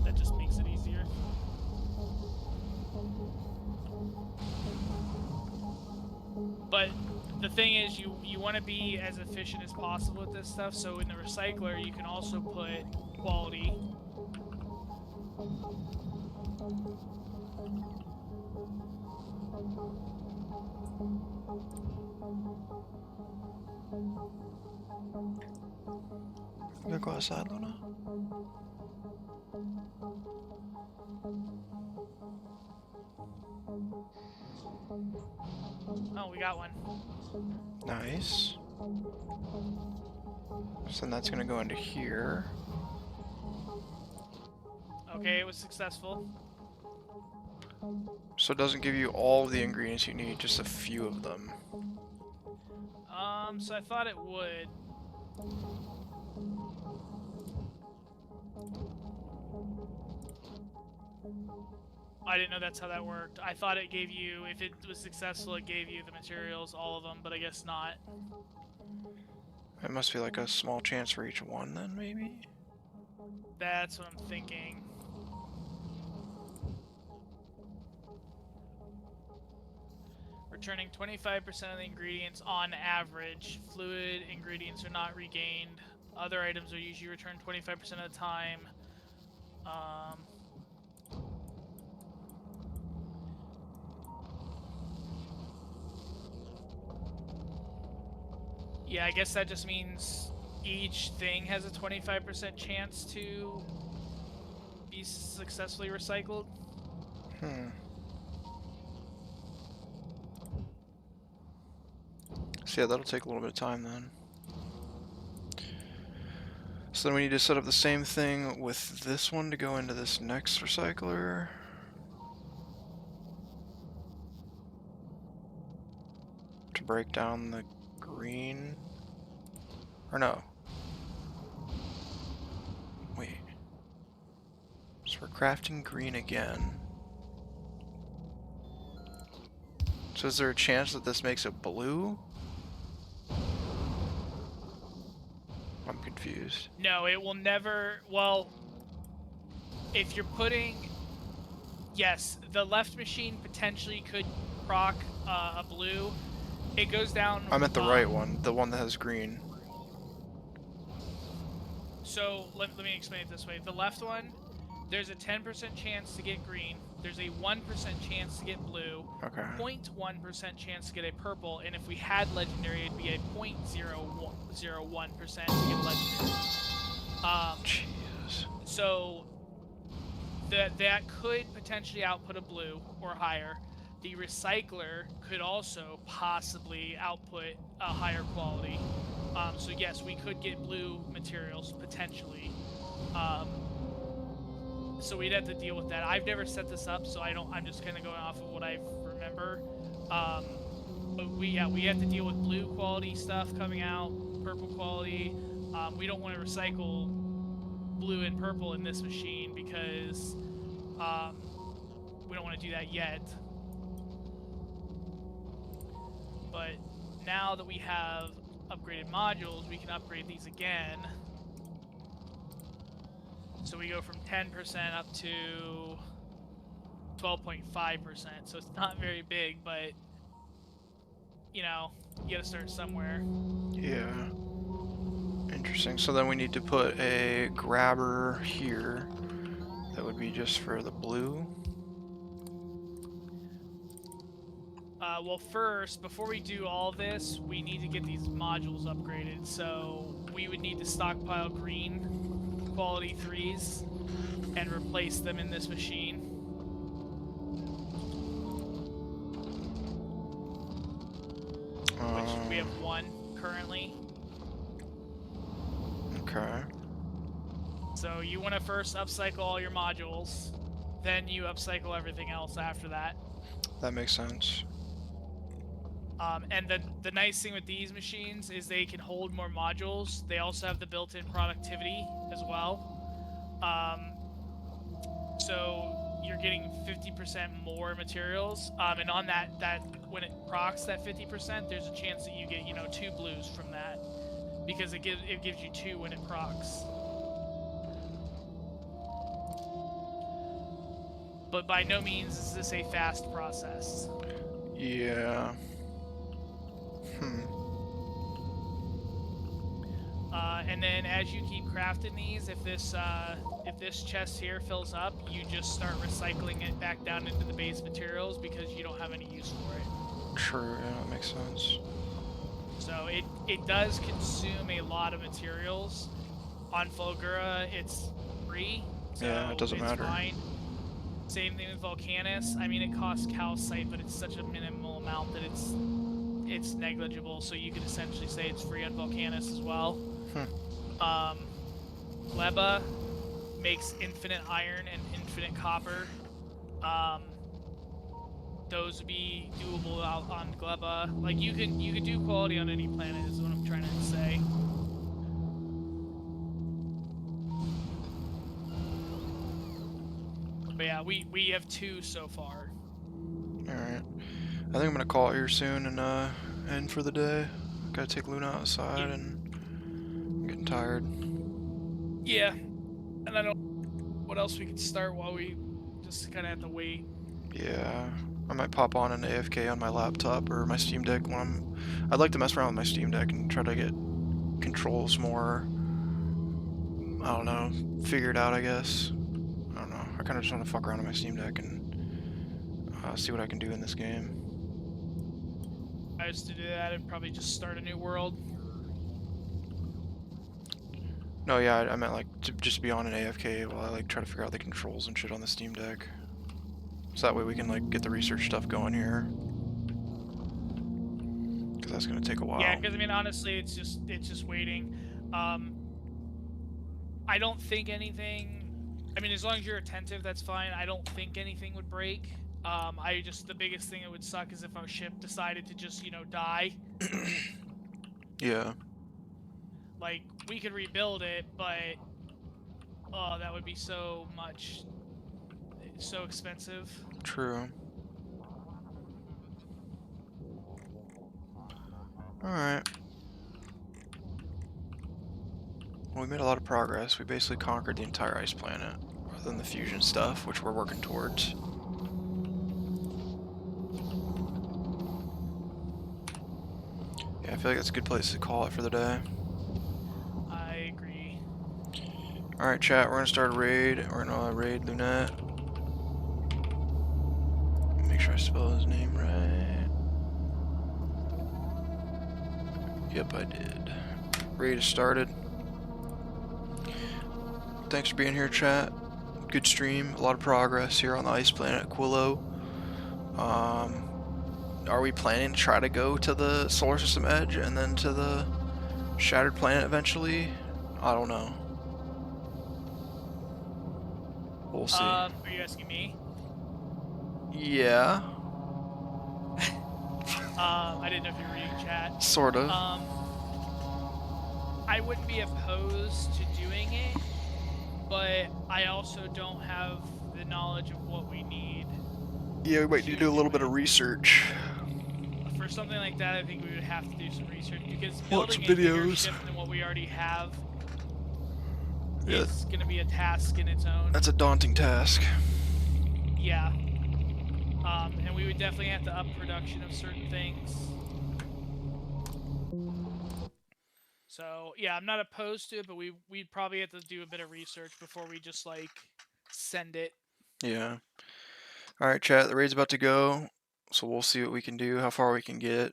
That just makes it easier. But the thing is, you want to be as efficient as possible with this stuff, so in the recycler you can also put quality. You gonna go outside, Luna? Oh, we got one. Nice. So then that's gonna go into here. Okay, it was successful. So it doesn't give you all of the ingredients you need, just a few of them. So I thought it would. I didn't know that's how that worked. I thought it gave you, if it was successful, it gave you the materials, all of them, but I guess not. It must be like a small chance for each one then, maybe? That's what I'm thinking. Returning 25% of the ingredients on average. Fluid ingredients are not regained. Other items are usually returned 25% of the time. Yeah, I guess that just means each thing has a 25% chance to be successfully recycled. So yeah, that'll take a little bit of time then. So then we need to set up the same thing with this one to go into this next recycler. To break down the green. Or no. Wait. So we're crafting green again. So is there a chance that this makes it blue? I'm confused. No, it will never. Well, if you're putting. Yes, the left machine potentially could proc a blue. It goes down. I'm at the right one, the one that has green. So let me explain it this way. The left one, there's a 10% chance to get green. There's a 1% chance to get blue. Okay. 0.1% chance to get a purple, and if we had legendary, it'd be a 0.001% to get legendary. Jeez. So that could potentially output a blue or higher. The recycler could also possibly output a higher quality. So yes, we could get blue materials potentially. So we'd have to deal with that. I've never set this up, so I'm just kind of going off of what I remember. But we have to deal with blue quality stuff coming out, purple quality. We don't want to recycle blue and purple in this machine because we don't want to do that yet. But now that we have upgraded modules, we can upgrade these again. So we go from 10% up to 12.5%. So it's not very big, but you know, you gotta start somewhere. Yeah. Interesting. So then we need to put a grabber here. That would be just for the blue. Well, first, before we do all this, we need to get these modules upgraded. So we would need to stockpile green quality 3s and replace them in this machine. Which we have 1 currently. Okay. So you want to first upcycle all your modules, then you upcycle everything else after that. That makes sense. And the nice thing with these machines is they can hold more modules. They also have the built-in productivity as well. So you're getting 50% more materials. And on that when it procs that 50%, there's a chance that you get 2 blues from that, because it gives you 2 when it procs. But by no means is this a fast process. Yeah. And then as you keep crafting these, if this chest here fills up, you just start recycling it back down into the base materials because you don't have any use for it. True, yeah, that makes sense. So it does consume a lot of materials. On Fulgura, it's free, so Yeah, it doesn't matter. Fine. Same thing with Volcanus. I mean, it costs calcite, but it's such a minimal amount that it's negligible, so you could essentially say it's free on Volcanus as well. Gleba makes infinite iron and infinite copper. Those would be doable out on Gleba. Like you can do quality on any planet is what I'm trying to say. But yeah, we have 2 so far. Alright. I think I'm gonna call it here soon and end for the day. Gotta take Luna outside and I'm getting tired. Yeah. And I don't know what else we could start while we just kinda have to wait. Yeah. I might pop on an AFK on my laptop or my Steam Deck when I'd like to mess around with my Steam Deck and try to get controls more, I don't know, figured out, I guess. I don't know. I kind of just want to fuck around on my Steam Deck and see what I can do in this game. I used to do that and probably just start a new world. No, yeah, I meant like to just be on an AFK while I like try to figure out the controls and shit on the Steam Deck. So that way we can like get the research stuff going here. Because that's gonna take a while. Yeah, because I mean honestly, it's just waiting. I don't think anything. I mean, as long as you're attentive, that's fine. I don't think anything would break. The biggest thing that would suck is if our ship decided to just die. Yeah. Like we could rebuild it, but oh, that would be so much. So expensive. True. Alright. Well, we made a lot of progress. We basically conquered the entire ice planet, other than the fusion stuff, which we're working towards. Yeah, I feel like that's a good place to call it for the day. I agree. Alright, chat, we're gonna start a raid. We're gonna raid Lunette. Make sure I spell his name right. Yep, I did. Raid is started. Thanks for being here, chat. Good stream. A lot of progress here on the ice planet Aquilo. Are we planning to try to go to the solar system edge and then to the Shattered planet eventually? I don't know. We'll see. Are you asking me? Yeah, I didn't know if you were reading chat. sort of. I wouldn't be opposed to doing it, but I also don't have the knowledge of what we need Yeah, we might need to to do a little do bit of it. research. For something like that, I think we would have to do some research because Watch building a bigger videos. ship than what we already have Yeah, is going to be a task in its own. that's a daunting task. Yeah. And we would definitely have to up production of certain things. So yeah, I'm not opposed to it, but we'd probably have to do a bit of research before we just like send it. Yeah. Alright, chat, the raid's about to go, so we'll see what we can do, how far we can get.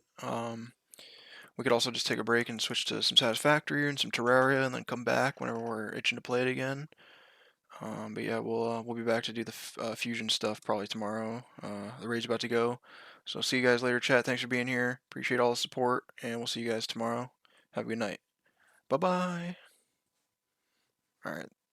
We could also just take a break and switch to some Satisfactory and some Terraria and then come back whenever we're itching to play it again. But yeah, we'll be back to do the fusion stuff probably tomorrow. The raid's about to go. So see you guys later, chat. Thanks for being here. Appreciate all the support, and we'll see you guys tomorrow. Have a good night. Bye-bye. Alright.